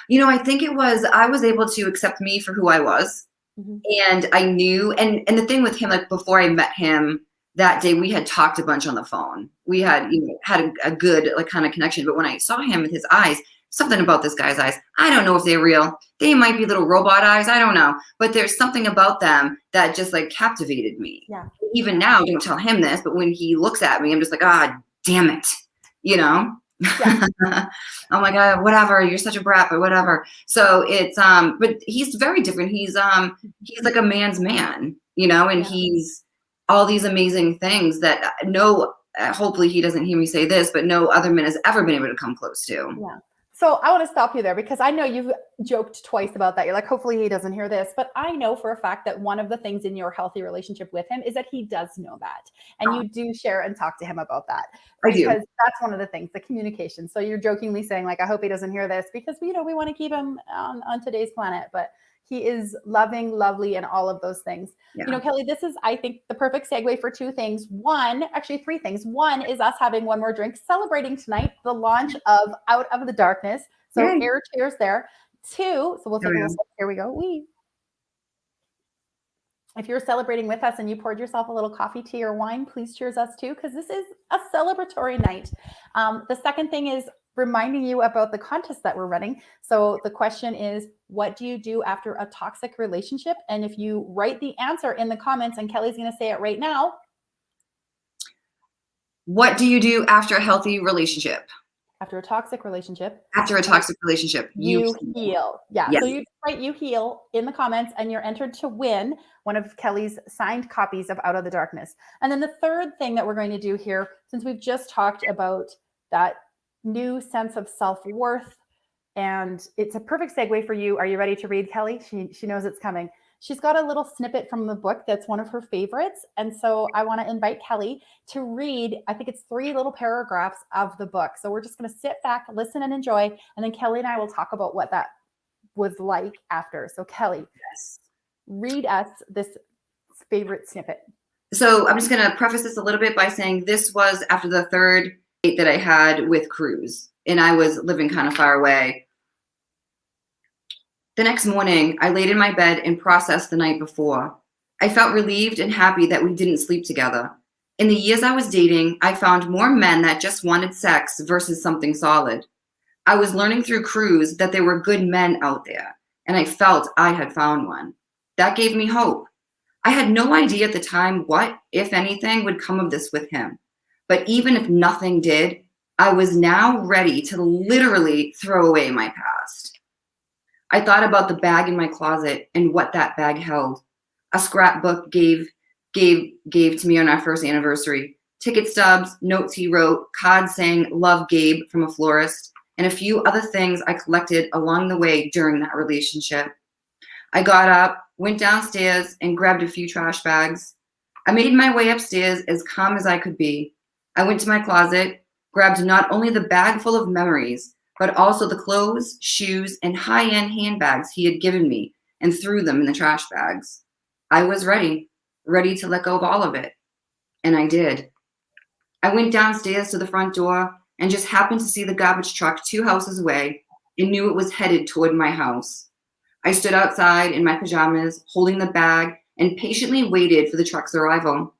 [SPEAKER 2] You know, I think I was able to accept me for who I was. And I knew, and the thing with him, like before I met him that day, we had talked a bunch on the phone. We had, had a good like kind of connection. But when I saw him with his eyes, something about this guy's eyes, I don't know if they're real. They might be little robot eyes. I don't know. But there's something about them that just like captivated me.
[SPEAKER 1] Yeah.
[SPEAKER 2] Even now, don't tell him this, but when he looks at me, I'm just like, damn it. Yeah. I'm like, whatever, you're such a brat, but whatever. So it's, but he's very different. He's like a man's man, and he's all these amazing things that hopefully he doesn't hear me say this, but no other man has ever been able to come close to.
[SPEAKER 1] Yeah. So I want to stop you there, because I know you've joked twice about that. You're like, hopefully he doesn't hear this, but I know for a fact that one of the things in your healthy relationship with him is that he does know that. And you do share and talk to him about that.
[SPEAKER 2] I do.
[SPEAKER 1] Because that's one of the things, the communication. So you're jokingly saying like, I hope he doesn't hear this, because we want to keep him on today's planet, but he is loving, lovely, and all of those things.
[SPEAKER 2] Yeah.
[SPEAKER 1] Kelly, this is, I think, the perfect segue for two things. Three things. One is us having one more drink, celebrating tonight the launch of Out of the Darkness. So air cheers there. Two, so we'll take a little sip. Here we go. If you're celebrating with us and you poured yourself a little coffee, tea, or wine, please cheers us too, because this is a celebratory night. The second thing is reminding you about the contest that we're running. So the question is, what do you do after a toxic relationship? And if you write the answer in the comments, and Kelly's going to say it right now.
[SPEAKER 2] What do you do after a healthy relationship?
[SPEAKER 1] After a toxic relationship.
[SPEAKER 2] After a toxic relationship.
[SPEAKER 1] You heal. Yeah.
[SPEAKER 2] Yes.
[SPEAKER 1] So you write "you heal" in the comments, and you're entered to win one of Kelly's signed copies of Out of the Darkness. And then the third thing that we're going to do here, since we've just talked about that new sense of self-worth, and it's a perfect segue for you. Are you ready to read, Kelly? She knows it's coming. She's got a little snippet from the book that's one of her favorites. And so I want to invite Kelly to read, I think it's 3 little paragraphs of the book. So we're just going to sit back, listen, and enjoy. And then Kelly and I will talk about what that was like after. So Kelly, read us this favorite snippet.
[SPEAKER 2] So I'm just going to preface this a little bit by saying this was after the third date that I had with Cruz, and I was living kind of far away. The next morning, I laid in my bed and processed the night before. I felt relieved and happy that we didn't sleep together. In the years I was dating, I found more men that just wanted sex versus something solid. I was learning through Cruz that there were good men out there, and I felt I had found one. That gave me hope. I had no idea at the time what, if anything, would come of this with him. But even if nothing did, I was now ready to literally throw away my past. I thought about the bag in my closet and what that bag held. A scrapbook gave to me on our first anniversary. Ticket stubs, notes he wrote, cards saying "Love Gabe" from a florist, and a few other things I collected along the way during that relationship. I got up, went downstairs, and grabbed a few trash bags. I made my way upstairs as calm as I could be. I went to my closet, grabbed not only the bag full of memories, but also the clothes, shoes, and high-end handbags he had given me, and threw them in the trash bags. I was ready to let go of all of it. And I did. I went downstairs to the front door and just happened to see the garbage truck 2 houses away and knew it was headed toward my house. I stood outside in my pajamas, holding the bag, and patiently waited for the truck's arrival.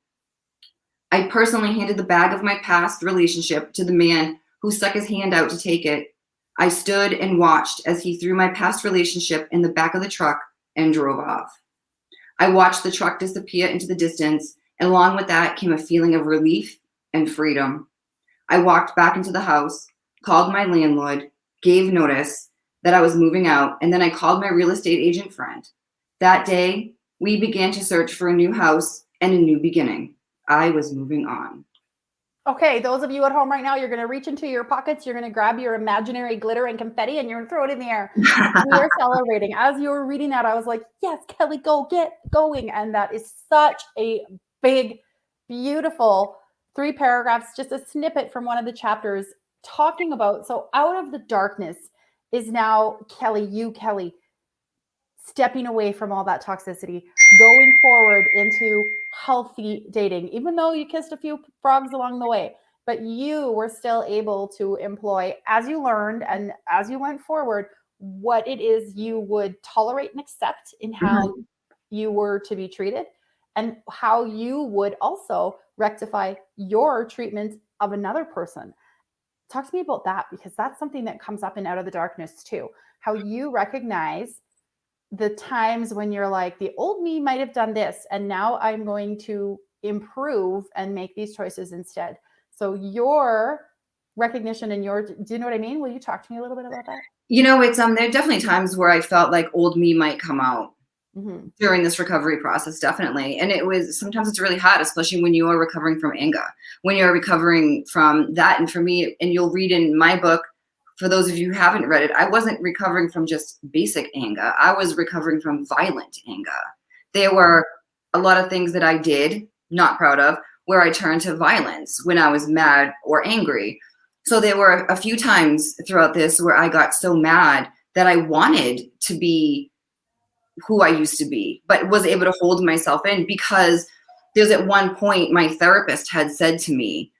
[SPEAKER 2] I personally handed the bag of my past relationship to the man who stuck his hand out to take it. I stood and watched as he threw my past relationship in the back of the truck and drove off. I watched the truck disappear into the distance, and along with that came a feeling of relief and freedom. I walked back into the house, called my landlord, gave notice that I was moving out, and then I called my real estate agent friend. That day, we began to search for a new house and a new beginning. I was moving on.
[SPEAKER 1] Okay, those of you at home right now, you're going to reach into your pockets, you're going to grab your imaginary glitter and confetti, and you're going to throw it in the air. We are celebrating. As you were reading that, I was like, yes, Kelly, go get going. And that is such a big, beautiful 3 paragraphs, just a snippet from one of the chapters talking about, so out of the darkness is now Kelly, stepping away from all that toxicity, going forward into healthy dating, even though you kissed a few frogs along the way, but you were still able to employ, as you learned and as you went forward, what it is you would tolerate and accept in how you were to be treated, and how you would also rectify your treatment of another person. Talk to me about that, because that's something that comes up in Out of the Darkness too. How you recognize the times when you're like, the old me might have done this, and now I'm going to improve and make these choices instead. So your recognition and do you know what I mean? Will you talk to me a little bit about that?
[SPEAKER 2] You know, it's there are definitely times where I felt like old me might come out during this recovery process, definitely. And sometimes it's really hard, especially when you are recovering from anger, when you're recovering from that. And for me, and you'll read in my book, for those of you who haven't read it, I wasn't recovering from just basic anger. I was recovering from violent anger. There were a lot of things that I did, not proud of, where I turned to violence when I was mad or angry. So there were a few times throughout this where I got so mad that I wanted to be who I used to be, but was able to hold myself in, because there's at one point my therapist had said to me,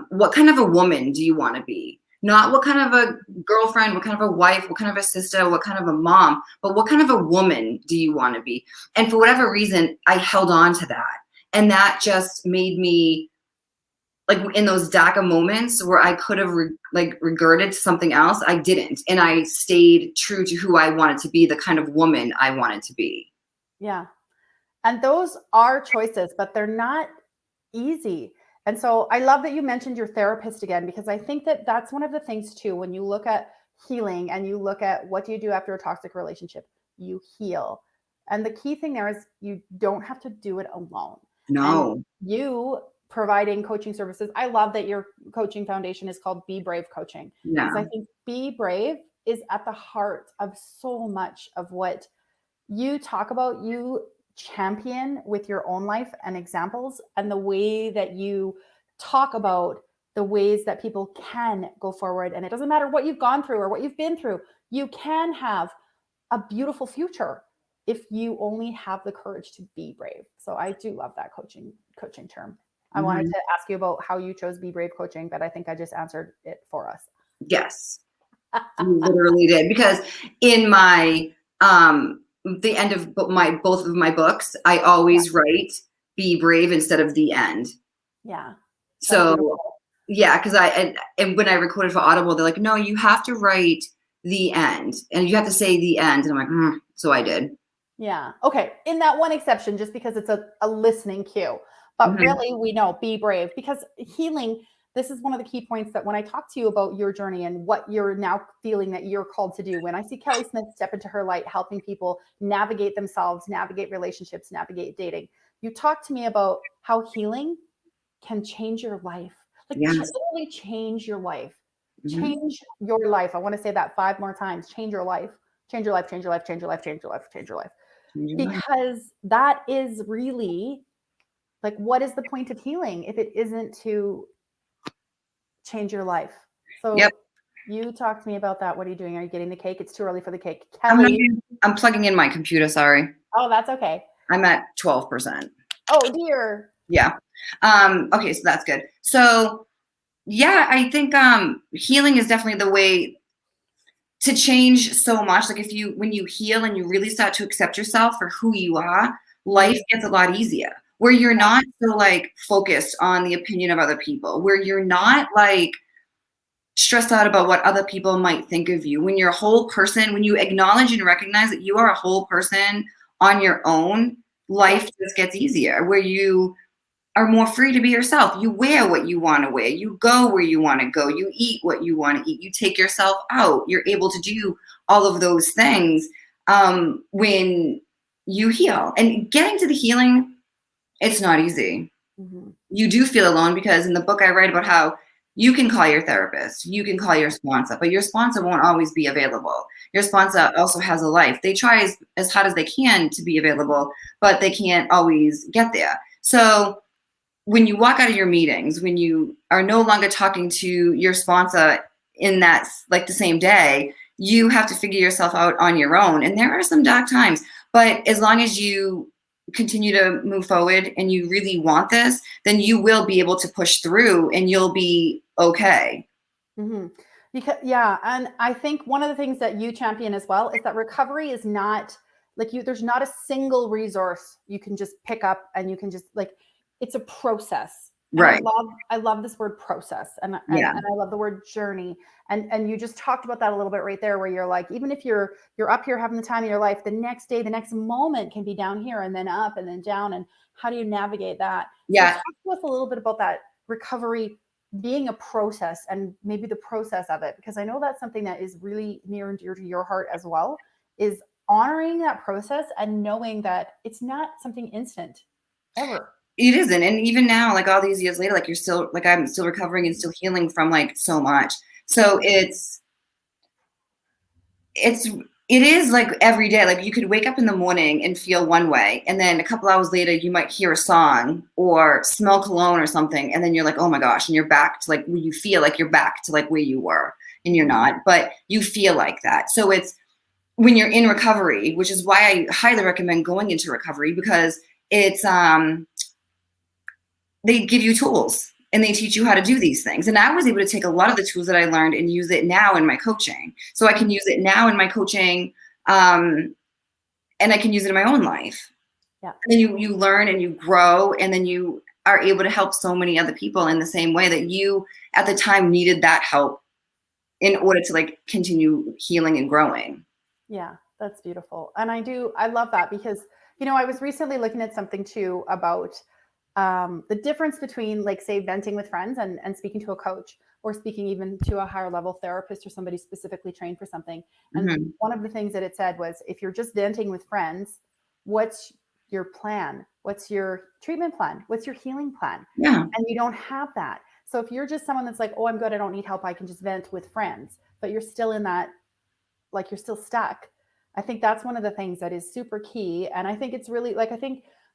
[SPEAKER 2] what kind of a woman do you want to be? Not what kind of a girlfriend, what kind of a wife, what kind of a sister, what kind of a mom, but what kind of a woman do you want to be? And for whatever reason, I held on to that. And that just made me, like, in those darker moments where I could have regarded something else, I didn't. And I stayed true to who I wanted to be, the kind of woman I wanted to be.
[SPEAKER 1] Yeah. And those are choices, but they're not easy. And so I love that you mentioned your therapist again, because I think that that's one of the things too, when you look at healing and you look at what do you do after a toxic relationship, you heal. And the key thing there is you don't have to do it alone.
[SPEAKER 2] No.
[SPEAKER 1] And you providing coaching services. I love that your coaching foundation is called Be Brave Coaching.
[SPEAKER 2] Yeah.
[SPEAKER 1] Because I think Be Brave is at the heart of so much of what you talk about, you champion with your own life and examples, and the way that you talk about the ways that people can go forward. And it doesn't matter what you've gone through or what you've been through, you can have a beautiful future if you only have the courage to be brave. So I do love that coaching term. I wanted to ask you about how you chose Be Brave Coaching, but I think I just answered it for us.
[SPEAKER 2] Yes, you literally did. Because in my the end of both of my books, I always write "Be brave" instead of "the end."
[SPEAKER 1] Yeah.
[SPEAKER 2] So yeah, because and when I recorded for Audible, they're like, no, you have to write "the end," and you have to say "the end," and I'm like, so I did.
[SPEAKER 1] Yeah. Okay. In that one exception, just because it's a listening cue. But really, we know be brave, because healing, this is one of the key points that when I talk to you about your journey and what you're now feeling that you're called to do, when I see Kelly Smith step into her light, helping people navigate themselves, navigate relationships, navigate dating, you talk to me about how healing can change your life. Like
[SPEAKER 2] Yes.
[SPEAKER 1] literally change your life.
[SPEAKER 2] Mhm.
[SPEAKER 1] Change your life. I want to say that 5 more times. Change your life. Change your life, change your life, change your life, change your life, change your life. Because that is really like, what is the point of healing if it isn't to change your life? So
[SPEAKER 2] Yep.
[SPEAKER 1] you talk to me about that. What are you doing? Are you getting the cake? It's too early for the cake.
[SPEAKER 2] I'm not
[SPEAKER 1] Kelly.
[SPEAKER 2] I'm plugging in my computer. Sorry.
[SPEAKER 1] Oh, that's okay.
[SPEAKER 2] I'm at 12%.
[SPEAKER 1] Oh dear.
[SPEAKER 2] Yeah. Okay, so that's good. So yeah, I think healing is definitely the way to change so much. Like when you heal and you really start to accept yourself for who you are, life gets a lot easier. Where you're not so like focused on the opinion of other people, where you're not like stressed out about what other people might think of you. When you're a whole person, when you acknowledge and recognize that you are a whole person on your own, life just gets easier, where you are more free to be yourself. You wear what you want to wear. You go where you want to go. You eat what you want to eat. You take yourself out. You're able to do all of those things when you heal. And getting to the healing, it's not easy.
[SPEAKER 1] Mm-hmm.
[SPEAKER 2] You do feel alone, because in the book I write about how you can call your therapist, you can call your sponsor, but your sponsor won't always be available. Your sponsor also has a life. They try as hard as they can to be available, but they can't always get there. So when you walk out of your meetings, when you are no longer talking to your sponsor in that, like the same day, you have to figure yourself out on your own. And there are some dark times, but as long as you continue to move forward and you really want this, then you will be able to push through and you'll be okay.
[SPEAKER 1] Mm-hmm. Because and I think one of the things that you champion as well is that recovery is not like there's not a single resource you can just pick up and you can just like, it's a process. And
[SPEAKER 2] Right.
[SPEAKER 1] I love this word process, and I love the word journey. And you just talked about that a little bit right there, where you're like, even if you're up here having the time of your life, the next day, the next moment can be down here and then up and then down. And how do you navigate that?
[SPEAKER 2] Yeah.
[SPEAKER 1] So talk to us a little bit about that recovery being a process and maybe the process of it, because I know that's something that is really near and dear to your heart as well, is honoring that process and knowing that it's not something instant ever.
[SPEAKER 2] It isn't. And even now, like all these years later, like you're still like, I'm still recovering and still healing from like so much. So it is like every day. Like you could wake up in the morning and feel one way, and then a couple hours later you might hear a song or smell cologne or something, and then you're like, oh my gosh, and you're back to like, you feel like you're back to like where you were, and you're not, but you feel like that. So it's when you're in recovery, which is why I highly recommend going into recovery, because it's they give you tools and they teach you how to do these things. And I was able to take a lot of the tools that I learned and use it now in my coaching. So I can use it now in my coaching, and I can use it in my own life.
[SPEAKER 1] Yeah.
[SPEAKER 2] And then you learn and you grow, and then you are able to help so many other people in the same way that you at the time needed that help in order to like continue healing and growing.
[SPEAKER 1] Yeah, that's beautiful. And I love that, because, I was recently looking at something too about the difference between, like, say, venting with friends and speaking to a coach, or speaking even to a higher level therapist or somebody specifically trained for something. And one of the things that it said was, if you're just venting with friends, what's your plan? What's your treatment plan? What's your healing plan?
[SPEAKER 2] Yeah.
[SPEAKER 1] And you don't have that. So if you're just someone that's like, oh, I'm good, I don't need help, I can just vent with friends, but you're still in that, like, you're still stuck. I think that's one of the things that is super key. And I think it's really like,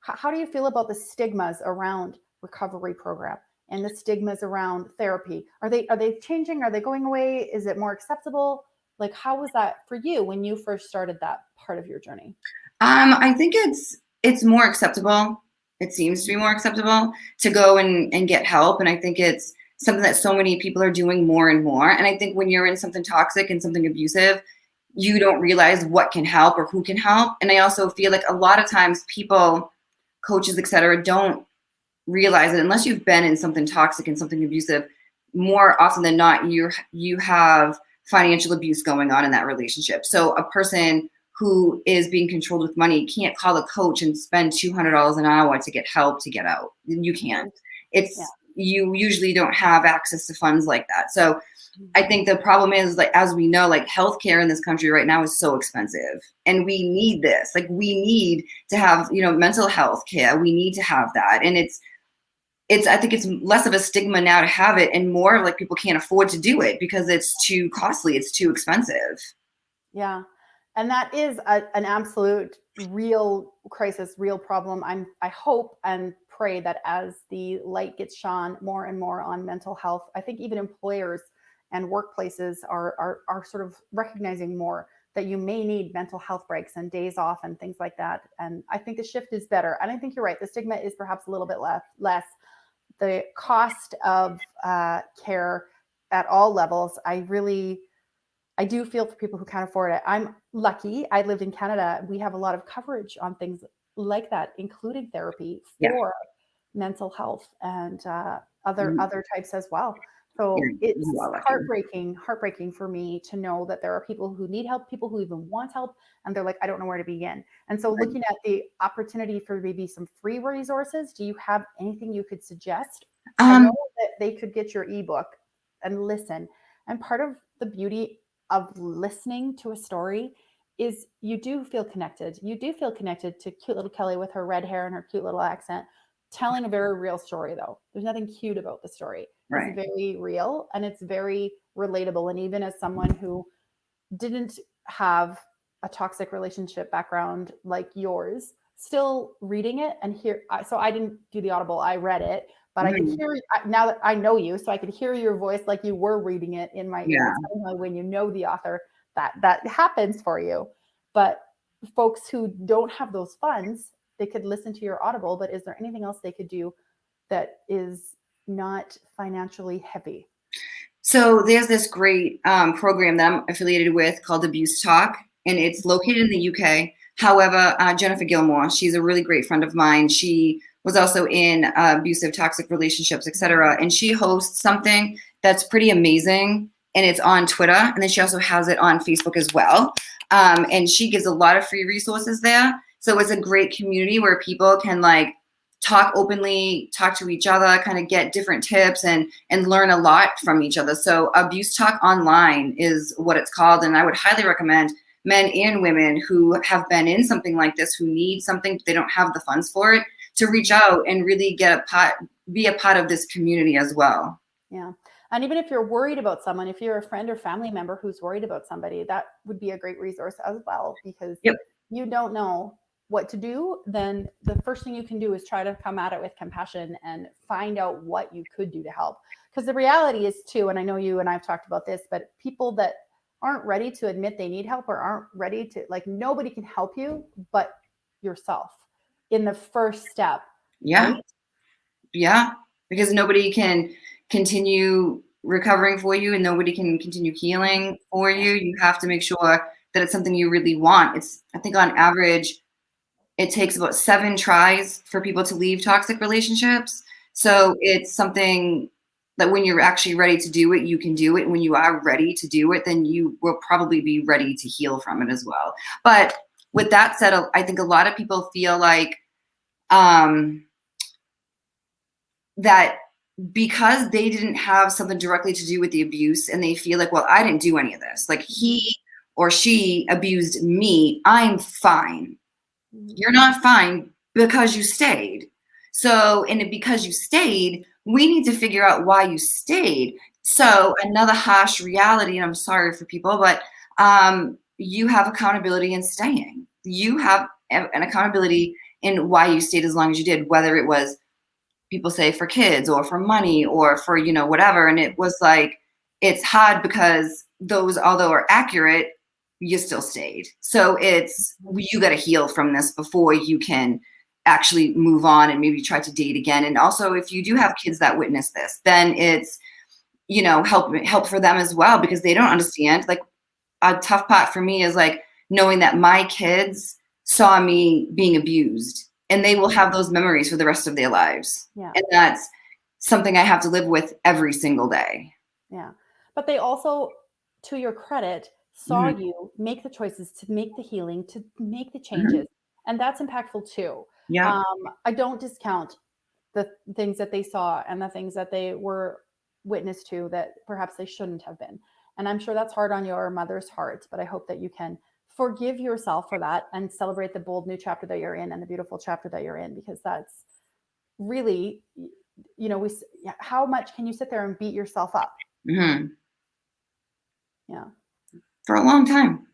[SPEAKER 1] how do you feel about the stigmas around recovery program and the stigmas around therapy? Are they changing? Are they going away? Is it more acceptable? Like, how was that for you when you first started that part of your journey?
[SPEAKER 2] I think it's more acceptable. It seems to be more acceptable to go and get help. And I think it's something that so many people are doing more and more. And I think when you're in something toxic and something abusive, you don't realize what can help or who can help. And I also feel like a lot of times people, coaches, etc., don't realize it unless you've been in something toxic and something abusive. More often than not, you have financial abuse going on in that relationship. So a person who is being controlled with money can't call a coach and spend $200 an hour to get help to get out. You can't. It's you usually don't have access to funds like that. So I think the problem is, like, as we know, like, healthcare in this country right now is so expensive, and we need this. Like, we need to have, mental health care. We need to have that. And I think it's less of a stigma now to have it, and more like people can't afford to do it because it's too costly. It's too expensive.
[SPEAKER 1] Yeah. And that is an absolute real crisis, real problem. I hope and pray that as the light gets shone more and more on mental health, I think even employers and workplaces are sort of recognizing more that you may need mental health breaks and days off and things like that. And I think the shift is better. And I think you're right. The stigma is perhaps a little bit less. The cost of care at all levels, I do feel for people who can't afford it. I'm lucky. I lived in Canada. We have a lot of coverage on things like that, including therapy for mental health and other types as well. So it's heartbreaking for me to know that there are people who need help, people who even want help, and they're like, I don't know where to begin. And so looking at the opportunity for maybe some free resources, do you have anything you could suggest? I know that they could get your ebook and listen. And part of the beauty of listening to a story is you do feel connected. You do feel connected to cute little Kelly with her red hair and her cute little accent, telling a very real story, though. There's nothing cute about the story. It's very real and it's very relatable. And even as someone who didn't have a toxic relationship background like yours, still reading it and so I didn't do the Audible, I read it, but I could hear, now that I know you, so I could hear your voice like you were reading it in my ears. When you know the author, that happens for you. But folks who don't have those funds, they could listen to your Audible, but is there anything else they could do that is not financially heavy?
[SPEAKER 2] So there's this great program that I'm affiliated with called Abuse Talk, and it's located in the UK. However, Jennifer Gilmore, she's a really great friend of mine. She was also in abusive, toxic relationships, etc. And she hosts something that's pretty amazing, and it's on Twitter, and then she also has it on Facebook as well. And she gives a lot of free resources there. So it's a great community where people can talk openly, talk to each other, kind of get different tips and learn a lot from each other. So Abuse Talk Online is what it's called. And I would highly recommend men and women who have been in something like this, who need something, but they don't have the funds for it, to reach out and really be a part of this community as well.
[SPEAKER 1] Yeah. And even if you're worried about someone, if you're a friend or family member who's worried about somebody, that would be a great resource as well, because you don't know what to do, then the first thing you can do is try to come at it with compassion and find out what you could do to help. Because the reality is too, and I know you and I've talked about this, but people that aren't ready to admit they need help or aren't ready to, nobody can help you but yourself in the first step.
[SPEAKER 2] Yeah.
[SPEAKER 1] Right?
[SPEAKER 2] Yeah. Because nobody can continue recovering for you and nobody can continue healing for you. You have to make sure that it's something you really want. I think on average, it takes about 7 tries for people to leave toxic relationships. So it's something that when you're actually ready to do it, you can do it. And when you are ready to do it, then you will probably be ready to heal from it as well. But with that said, I think a lot of people feel like that because they didn't have something directly to do with the abuse, and they feel like, well, I didn't do any of this. Like, he or she abused me, I'm fine. You're not fine because you stayed. So, and because you stayed, we need to figure out why you stayed. So another harsh reality, and I'm sorry for people, but you have accountability in staying. You have an accountability in why you stayed as long as you did, whether it was, people say, for kids or for money or for, whatever. And it was like, it's hard because those, although are accurate, you still stayed. So you got to heal from this before you can actually move on and maybe try to date again. And also, if you do have kids that witness this, then it's, help for them as well, because they don't understand. Like, a tough part for me is like knowing that my kids saw me being abused, and they will have those memories for the rest of their lives.
[SPEAKER 1] Yeah.
[SPEAKER 2] And that's something I have to live with every single day.
[SPEAKER 1] Yeah. But they also, to your credit, saw you make the choices to make the healing, to make the changes. And that's impactful too.
[SPEAKER 2] Yeah.
[SPEAKER 1] I don't discount the things that they saw and the things that they were witness to that perhaps they shouldn't have been. And I'm sure that's hard on your mother's heart, but I hope that you can forgive yourself for that and celebrate the bold new chapter that you're in and the beautiful chapter that you're in, because that's really, how much can you sit there and beat yourself up?
[SPEAKER 2] Mm-hmm.
[SPEAKER 1] Yeah.
[SPEAKER 2] For a long time.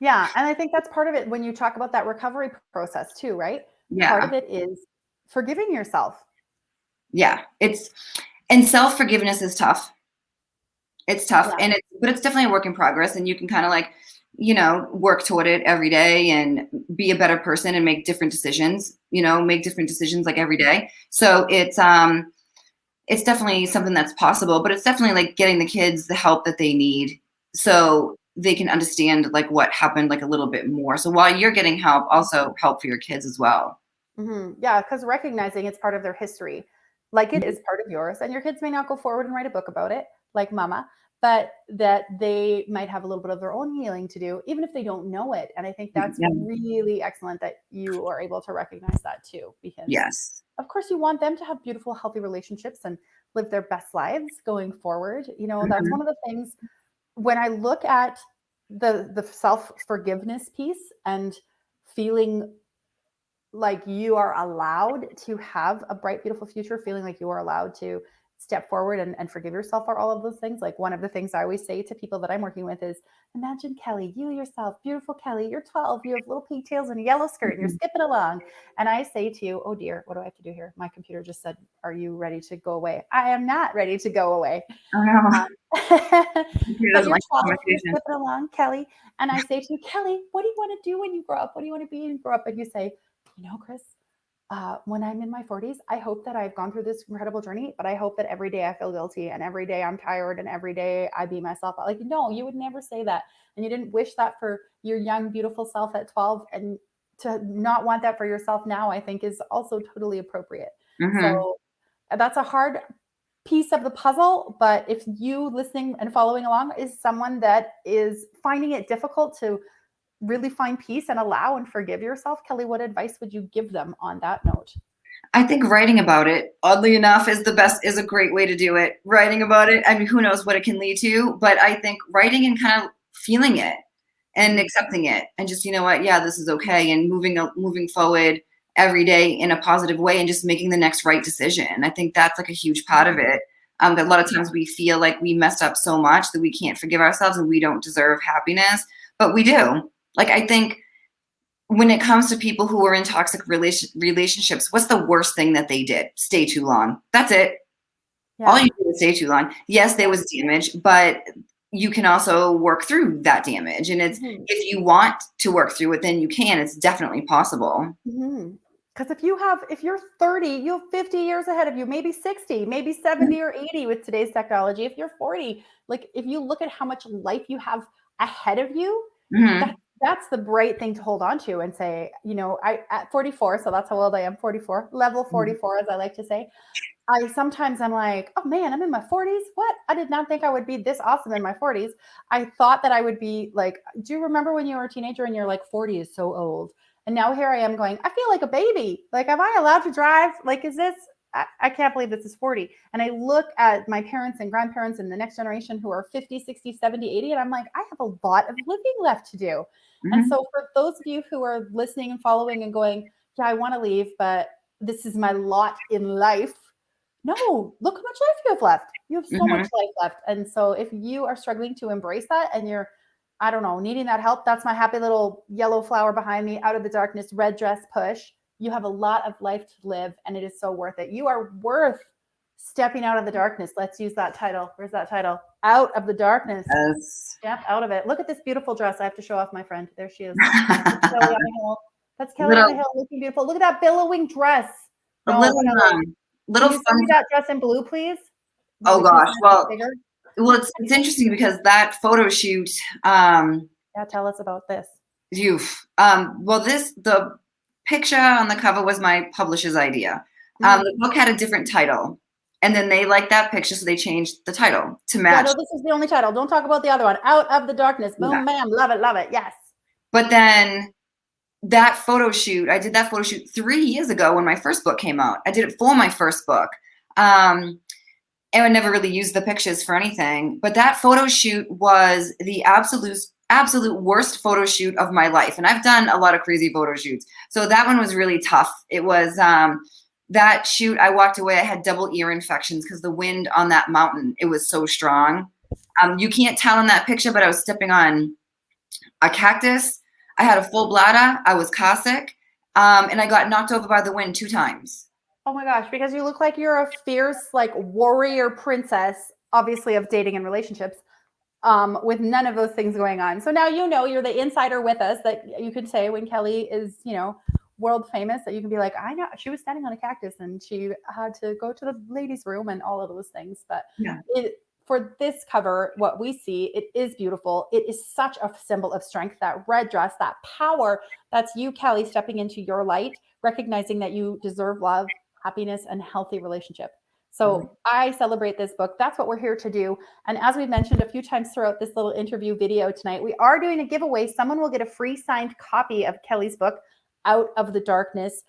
[SPEAKER 1] Yeah. And I think that's part of it when you talk about that recovery process too, right?
[SPEAKER 2] Yeah.
[SPEAKER 1] Part of it is forgiving yourself.
[SPEAKER 2] Yeah. And self-forgiveness is tough. It's tough.
[SPEAKER 1] Yeah.
[SPEAKER 2] But it's definitely a work in progress, and you can kind of like, work toward it every day and be a better person and make different decisions, like every day. So it's definitely something that's possible, but it's definitely like getting the kids the help that they need so they can understand like what happened like a little bit more. So while you're getting help, also help for your kids as well.
[SPEAKER 1] Mm-hmm. Yeah, because recognizing it's part of their history, like it is part of yours, and your kids may not go forward and write a book about it, like mama, but that they might have a little bit of their own healing to do, even if they don't know it. And I think that's really excellent that you are able to recognize that too, because
[SPEAKER 2] yes,
[SPEAKER 1] of course you want them to have beautiful, healthy relationships and live their best lives going forward. That's one of the things when I look at the self-forgiveness piece and feeling like you are allowed to have a bright, beautiful future, feeling like you are allowed to step forward and forgive yourself for all of those things. Like one of the things I always say to people that I'm working with is, imagine Kelly, you yourself, beautiful Kelly, you're 12, you have little pigtails and a yellow skirt and you're skipping along. And I say to you, oh dear, what do I have to do here? My computer just said, are you ready to go away? I am not ready to go away.
[SPEAKER 2] Oh, no.
[SPEAKER 1] But you're 12, you're skipping along, Kelly. And I say to you, Kelly, what do you want to do when you grow up? What do you want to be when you grow up? And you say, Chris, when I'm in my 40s, I hope that I've gone through this incredible journey, but I hope that every day I feel guilty and every day I'm tired and every day I beat myself up. Like, no, you would never say that. And you didn't wish that for your young, beautiful self at 12. And to not want that for yourself now, I think is also totally appropriate. So that's a hard piece of the puzzle. But if you listening and following along is someone that is finding it difficult to really find peace and allow and forgive yourself, Kelly, what advice would you give them on that note?
[SPEAKER 2] I think writing about it, oddly enough, is a great way to do it. Writing about it, I mean, who knows what it can lead to, but I think writing and kind of feeling it and accepting it and just, yeah, this is okay. And moving forward every day in a positive way and just making the next right decision. I think that's like a huge part of it. A lot of times we feel like we messed up so much that we can't forgive ourselves and we don't deserve happiness, but we do. Like, I think when it comes to people who are in toxic relationships, what's the worst thing that they did? Stay too long. That's it. Yeah. All you did was stay too long. Yes, there was damage, but you can also work through that damage. And it's if you want to work through it, then you can. It's definitely possible.
[SPEAKER 1] Because if you're 30, you have 50 years ahead of you, maybe 60, maybe 70 or 80 with today's technology. If you're 40, like if you look at how much life you have ahead of you, that's the bright thing to hold on to and say, I at 44, so that's how old I am, 44, level 44, as I like to say. Sometimes I'm like, oh man, I'm in my 40s. What? I did not think I would be this awesome in my 40s. I thought that I would be like, do you remember when you were a teenager and you're like, 40 is so old? And now here I am going, I feel like a baby. Like, am I allowed to drive? Like, is this, I can't believe this is 40. And I look at my parents and grandparents and the next generation who are 50, 60, 70, 80. And I'm like, I have a lot of living left to do. And so for those of you who are listening and following and going, yeah, I want to leave, but this is my lot in life. No, look how much life you have left. You have so much life left. And so if you are struggling to embrace that and you're, I don't know, needing that help, that's my happy little yellow flower behind me, out of the darkness, red dress push. You have a lot of life to live and it is so worth it. You are worth stepping out of the darkness. Let's use that title. Where's that title? Out of the darkness.
[SPEAKER 2] Yes.
[SPEAKER 1] Step out of it. Look at this beautiful dress. I have to show off my friend. There she is. That's Kelly on the Hill. That's Kelly on the Hill looking beautiful. Look at that billowing dress.
[SPEAKER 2] No, little
[SPEAKER 1] Can you send me that dress in blue, please?
[SPEAKER 2] Oh gosh. Well, Well, it's interesting because that photo shoot,
[SPEAKER 1] Yeah, tell us about this.
[SPEAKER 2] the picture on the cover was my publisher's idea. The book had a different title, and then they liked that picture, so they changed the title to
[SPEAKER 1] Yeah,
[SPEAKER 2] match.
[SPEAKER 1] no, this is the only title. Don't talk about the other one. Out of the Darkness. Boom,
[SPEAKER 2] Yeah.
[SPEAKER 1] bam. Love it, love it. Yes.
[SPEAKER 2] But then that photo shoot, I did that photo shoot 3 years ago when my first book came out. I did it for my first book. And I never really used the pictures for anything. But that photo shoot was the absolute worst photo shoot of my life. And I've done a lot of crazy photo shoots. So that one was really tough. It was that shoot, I walked away, I had double ear infections because the wind on that mountain, it was so strong. You can't tell in that picture, but I was stepping on a cactus. I had a full bladder. I was car sick. And I got knocked over by the wind 2 times.
[SPEAKER 1] Oh my gosh, because you look like you're a fierce, like, warrior princess, obviously, of dating and relationships, with none of those things going on. So now you're the insider with us that you could say when Kelly is, world famous, that you can be like, I know she was standing on a cactus and she had to go to the ladies' room and all of those things. But
[SPEAKER 2] Yeah.
[SPEAKER 1] For this cover, what we see, it is beautiful. It is such a symbol of strength, that red dress, that power. That's you, Kelly, stepping into your light, recognizing that you deserve love, happiness, and healthy relationship. So I celebrate this book. That's what we're here to do. And as we mentioned a few times throughout this little interview video tonight, we are doing a giveaway. Someone will get a free signed copy of Kelly's book, Out of the Darkness,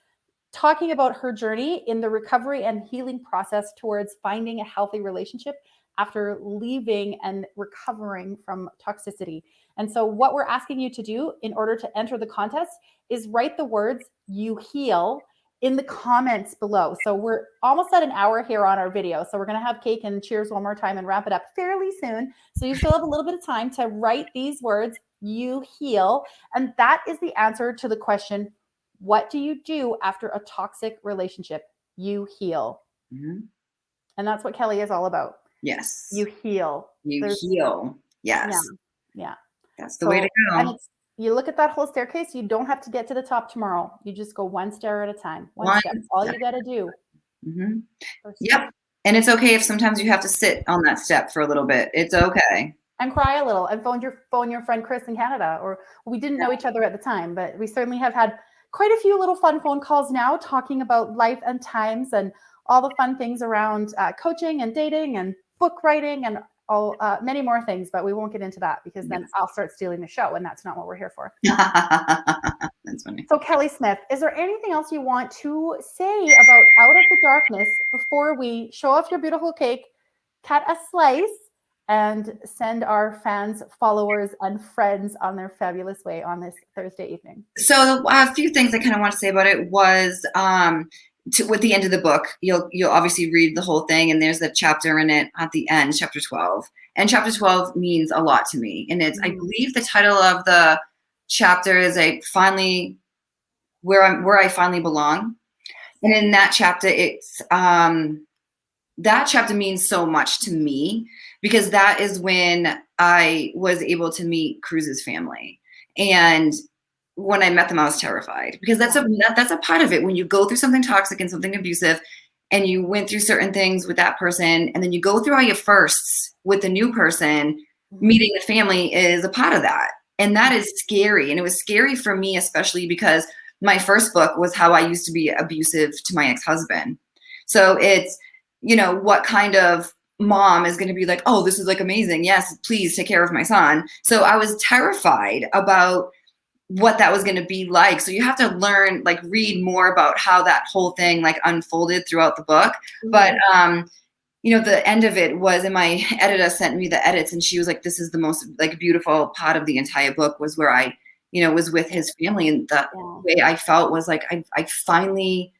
[SPEAKER 1] talking about her journey in the recovery and healing process towards finding a healthy relationship after leaving and recovering from toxicity. And so what we're asking you to do in order to enter the contest is write the words "you heal" in the comments below. So we're almost at an hour here on our video. So we're going to have cake and cheers one more time and wrap it up fairly soon. So you still have a little bit of time to write these words, "you heal." And that is the answer to the question, what do you do after a toxic relationship? You heal.
[SPEAKER 2] Mm-hmm.
[SPEAKER 1] And that's what Kelly is all about.
[SPEAKER 2] Yes.
[SPEAKER 1] You heal.
[SPEAKER 2] Heal. Yes.
[SPEAKER 1] Yeah.
[SPEAKER 2] That's the way to go.
[SPEAKER 1] And you look at that whole staircase, you don't have to get to the top tomorrow. You just go one stair at a time. One step. All you got to do.
[SPEAKER 2] Mm-hmm. Yep. And it's okay if sometimes you have to sit on that step for a little bit. It's okay.
[SPEAKER 1] And cry a little and phone your friend Chris in Canada. Or we didn't know each other at the time, but we certainly have had quite a few little fun phone calls now talking about life and times and all the fun things around coaching and dating and book writing and all many more things, but we won't get into that because then I'll start stealing the show, and that's not what we're here for.
[SPEAKER 2] That's funny.
[SPEAKER 1] So Kelly Smith, is there anything else you want to say about Out of the Darkness before we show off your beautiful cake, cut a slice, and send our fans, followers, and friends on their fabulous way on this Thursday evening?
[SPEAKER 2] So a few things I kind of want to say about it was with the end of the book, you'll obviously read the whole thing, and there's a chapter in it at the end, chapter 12. And chapter 12 means a lot to me. And it's, I believe the title of the chapter is where I finally belong. And in that chapter, it's that chapter means so much to me because that is when I was able to meet Cruz's family. And when I met them, I was terrified because that's a part of it. When you go through something toxic and something abusive and you went through certain things with that person, and then you go through all your firsts with the new person, meeting the family is a part of that. And that is scary. And it was scary for me, especially because my first book was how I used to be abusive to my ex-husband. So it's, what kind of mom is going to be like, oh, this is like amazing. Yes, please take care of my son. So I was terrified about what that was going to be like. So you have to learn, read more about how that whole thing unfolded throughout the book. But, the end of it was, and my editor sent me the edits, and she was like, this is the most beautiful part of the entire book, was where I, was with his family. And the way I felt was I finally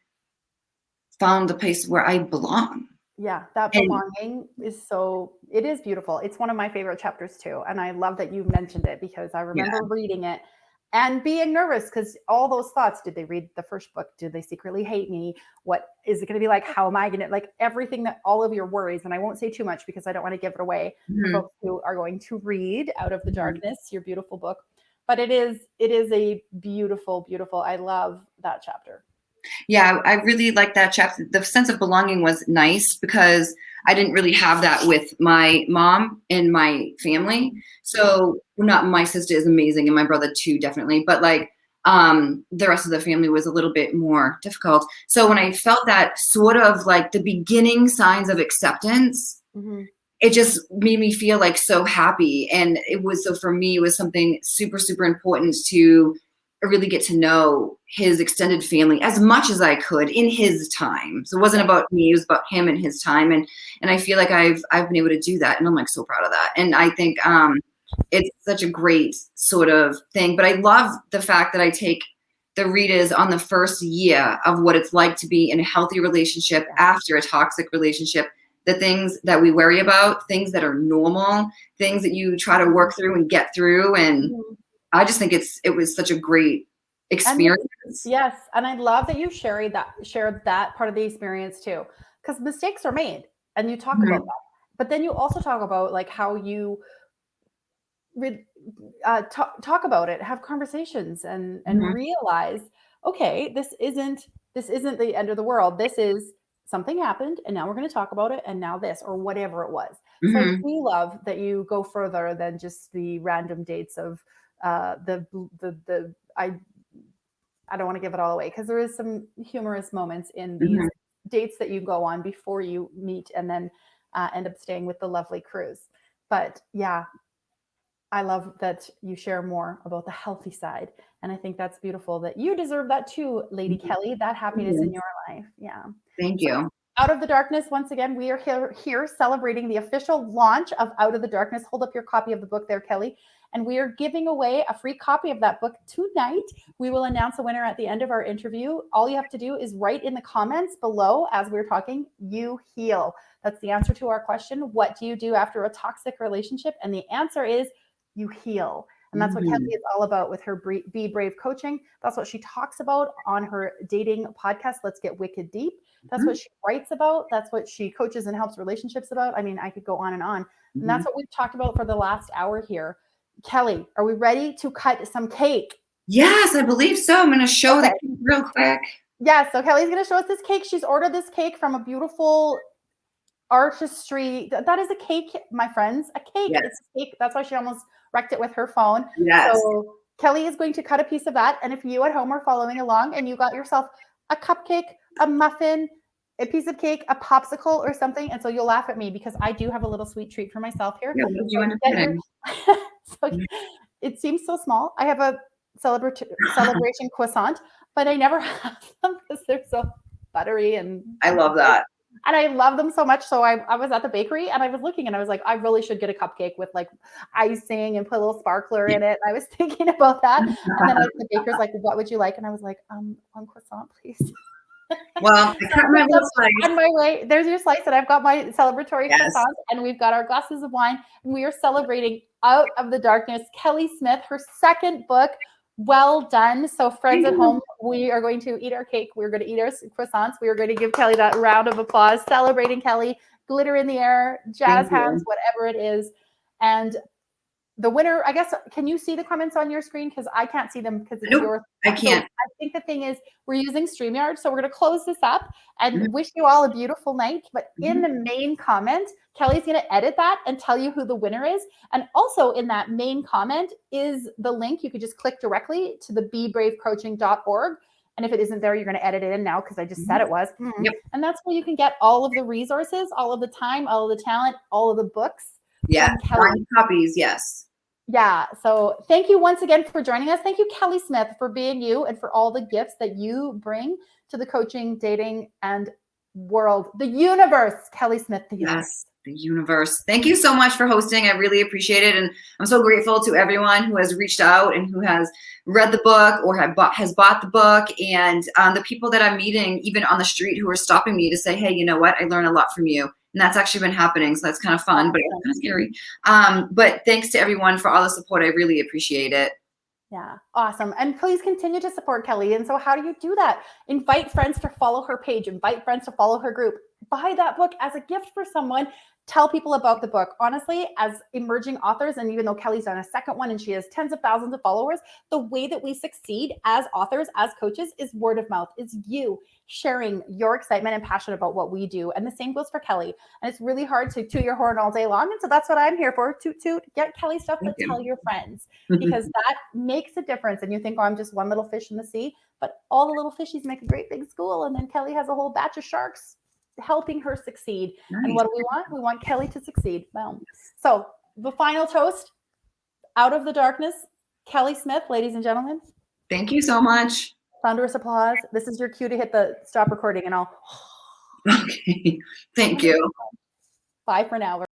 [SPEAKER 2] found the place where I belong.
[SPEAKER 1] Yeah, that belonging it is beautiful. It's one of my favorite chapters too. And I love that you mentioned it because I remember reading it and being nervous because all those thoughts, did they read the first book? Did they secretly hate me? What is it going to be like? How am I going to, everything that all of your worries, and I won't say too much because I don't want to give it away for folks who are going to read Out of the Darkness, your beautiful book. But it is a beautiful, beautiful, I love that chapter.
[SPEAKER 2] Yeah, I really like that chapter. The sense of belonging was nice because I didn't really have that with my mom and my family. So not my sister is amazing and my brother too, definitely. But like the rest of the family was a little bit more difficult. So when I felt that sort of like the beginning signs of acceptance,
[SPEAKER 1] Mhm.
[SPEAKER 2] it just made me feel like so happy. And it was, so for me, it was something super, super important to really get to know his extended family as much as I could in his time. So it wasn't about me, it was about him and his time. And I feel like I've been able to do that. And I'm like so proud of that. And I think it's such a great sort of thing. But I love the fact that I take the readers on the first year of what it's like to be in a healthy relationship after a toxic relationship, the things that we worry about, things that are normal, things that you try to work through and get through. And
[SPEAKER 1] Mhm.
[SPEAKER 2] I just think it was such a great
[SPEAKER 1] And
[SPEAKER 2] experience.
[SPEAKER 1] yes, and I love that you shared that part of the experience too, because mistakes are made, and you talk about
[SPEAKER 2] Mhm.
[SPEAKER 1] that. But then you also talk about like how you re- talk about it, have conversations, and
[SPEAKER 2] Mhm.
[SPEAKER 1] realize, okay, this isn't the end of the world. This is something happened, and now we're going to talk about it, and now this or whatever it was. So I
[SPEAKER 2] Mhm.
[SPEAKER 1] do love that you go further than just the random dates of the I don't want to give it all away because there is some humorous moments in these
[SPEAKER 2] Mhm.
[SPEAKER 1] dates that you go on before you meet and then end up staying with the lovely cruise. But yeah, I love that you share more about the healthy side. And I think that's beautiful that you deserve that too, Lady
[SPEAKER 2] Mhm.
[SPEAKER 1] Kelly, that happiness in
[SPEAKER 2] Mhm.
[SPEAKER 1] your life. Yeah.
[SPEAKER 2] Thank
[SPEAKER 1] So,
[SPEAKER 2] you.
[SPEAKER 1] Out of the Darkness, once again, we are here celebrating the official launch of Out of the Darkness. Hold up your copy of the book there, Kelly. And we are giving away a free copy of that book tonight. We will announce a winner at the end of our interview. All you have to do is write in the comments below as we're talking, you heal. That's the answer to our question. What do you do after a toxic relationship? And the answer is you heal. And that's what Kelly
[SPEAKER 2] Mhm.
[SPEAKER 1] is all about with her Be Brave coaching. That's what she talks about on her dating podcast, Let's Get Wicked Deep. That's what
[SPEAKER 2] Mhm.
[SPEAKER 1] she writes about. That's what she coaches and helps relationships about. I mean, I could go on and on. And that's
[SPEAKER 2] Mhm.
[SPEAKER 1] what we've talked about for the last hour here. Kelly, are we ready to cut some cake?
[SPEAKER 2] Yes, I believe so. I'm going to show the
[SPEAKER 1] Okay.
[SPEAKER 2] cake real quick.
[SPEAKER 1] Yeah, so Kelly's going to show us this cake. She's ordered this cake from a beautiful artistry. That is a cake, my friends. A cake.
[SPEAKER 2] Yes.
[SPEAKER 1] It's a cake. That's why she almost wrecked it with her phone.
[SPEAKER 2] Yes.
[SPEAKER 1] So Kelly is going to cut a piece of that. And if you at home are following along and you got yourself a cupcake, a muffin, a piece of cake, a popsicle, or something, and so you'll laugh at me because I do have a little sweet treat for myself here.
[SPEAKER 2] Yeah, what did you
[SPEAKER 1] So
[SPEAKER 2] end up
[SPEAKER 1] get your.
[SPEAKER 2] getting?
[SPEAKER 1] So it seems so small. I have a celebration croissant, but I never have them because they're so buttery and
[SPEAKER 2] I love
[SPEAKER 1] good.
[SPEAKER 2] that.
[SPEAKER 1] And I love them so much. So I was at the bakery and I was looking and I was like, I really should get a cupcake with like icing and put a little sparkler in it. And I was thinking about that. And then the baker's like, what would you like? And I was like, one croissant, please.
[SPEAKER 2] Well, I
[SPEAKER 1] So
[SPEAKER 2] cut my little
[SPEAKER 1] on
[SPEAKER 2] slice.
[SPEAKER 1] my way, there's your slice, and I've got my celebratory
[SPEAKER 2] Yes.
[SPEAKER 1] croissant, and we've got our glasses of wine, and we are celebrating Out of the Darkness. Kelly Smith, her second book. Well done. So, friends at home, we are going to eat our cake. We're going to eat our croissants. We are going to give Kelly that round of applause, celebrating Kelly, glitter in the air, jazz
[SPEAKER 2] Thank
[SPEAKER 1] hands,
[SPEAKER 2] you.
[SPEAKER 1] whatever it is. And the winner, I guess, can you see the comments on your screen? Because I can't see them because it's
[SPEAKER 2] Nope,
[SPEAKER 1] yours.
[SPEAKER 2] I
[SPEAKER 1] So
[SPEAKER 2] can't.
[SPEAKER 1] I think the thing is we're using StreamYard. So we're going to close this up
[SPEAKER 2] Mhm.
[SPEAKER 1] and wish you all a beautiful night. But in
[SPEAKER 2] Mhm.
[SPEAKER 1] the main comment, Kelly's going to edit that and tell you who the winner is. And also in that main comment is the link. You could just click directly to the bebravecoaching.org. And if it isn't there, you're going to edit it in now because I just said
[SPEAKER 2] Mhm.
[SPEAKER 1] it was.
[SPEAKER 2] Yep.
[SPEAKER 1] And that's where you can get all of the resources, all of the time, all of the talent, all of the books
[SPEAKER 2] Yeah.
[SPEAKER 1] from Kelly.
[SPEAKER 2] Signed copies, yes.
[SPEAKER 1] Yeah. So thank you once again for joining us. Thank you, Kelly Smith, for being you and for all the gifts that you bring to the coaching, dating, and world, the universe. Kelly Smith, the universe.
[SPEAKER 2] Yes. The universe. Thank you so much for hosting. I really appreciate it. And I'm so grateful to everyone who has reached out and who has read the book or has bought the book. And the people that I'm meeting, even on the street, who are stopping me to say, hey, you know what? I learned a lot from you. And that's actually been happening. So that's kind of fun, but it's kind of scary. But thanks to everyone for all the support. I really appreciate it.
[SPEAKER 1] Yeah, awesome. And please continue to support Kelly. And so, how do you do that? Invite friends to follow her page, invite friends to follow her group, buy that book as a gift for someone. tell people about the book. Honestly, as emerging authors, and even though Kelly's done a second one and she has tens of thousands of followers, the way that we succeed as authors, as coaches, is word of mouth. Is you sharing your excitement and passion about what we do. And the same goes for Kelly. And it's really hard to toot your horn all day long. And so that's what I'm here for. Toot, toot, get Kelly stuff, but tell your friends, because that makes a difference. And you think, oh, I'm just one little fish in the sea, but all the little fishies make a great big school. And then Kelly has a whole batch of sharks helping her succeed. Nice. And what do we want? We want Kelly to succeed. Boom. So the final toast, out of the darkness, Kelly Smith, ladies and gentlemen.
[SPEAKER 2] Thank you so much.
[SPEAKER 1] Thunderous applause. This is your cue to hit the stop recording and I'll.
[SPEAKER 2] Okay. Thank you.
[SPEAKER 1] Bye for now.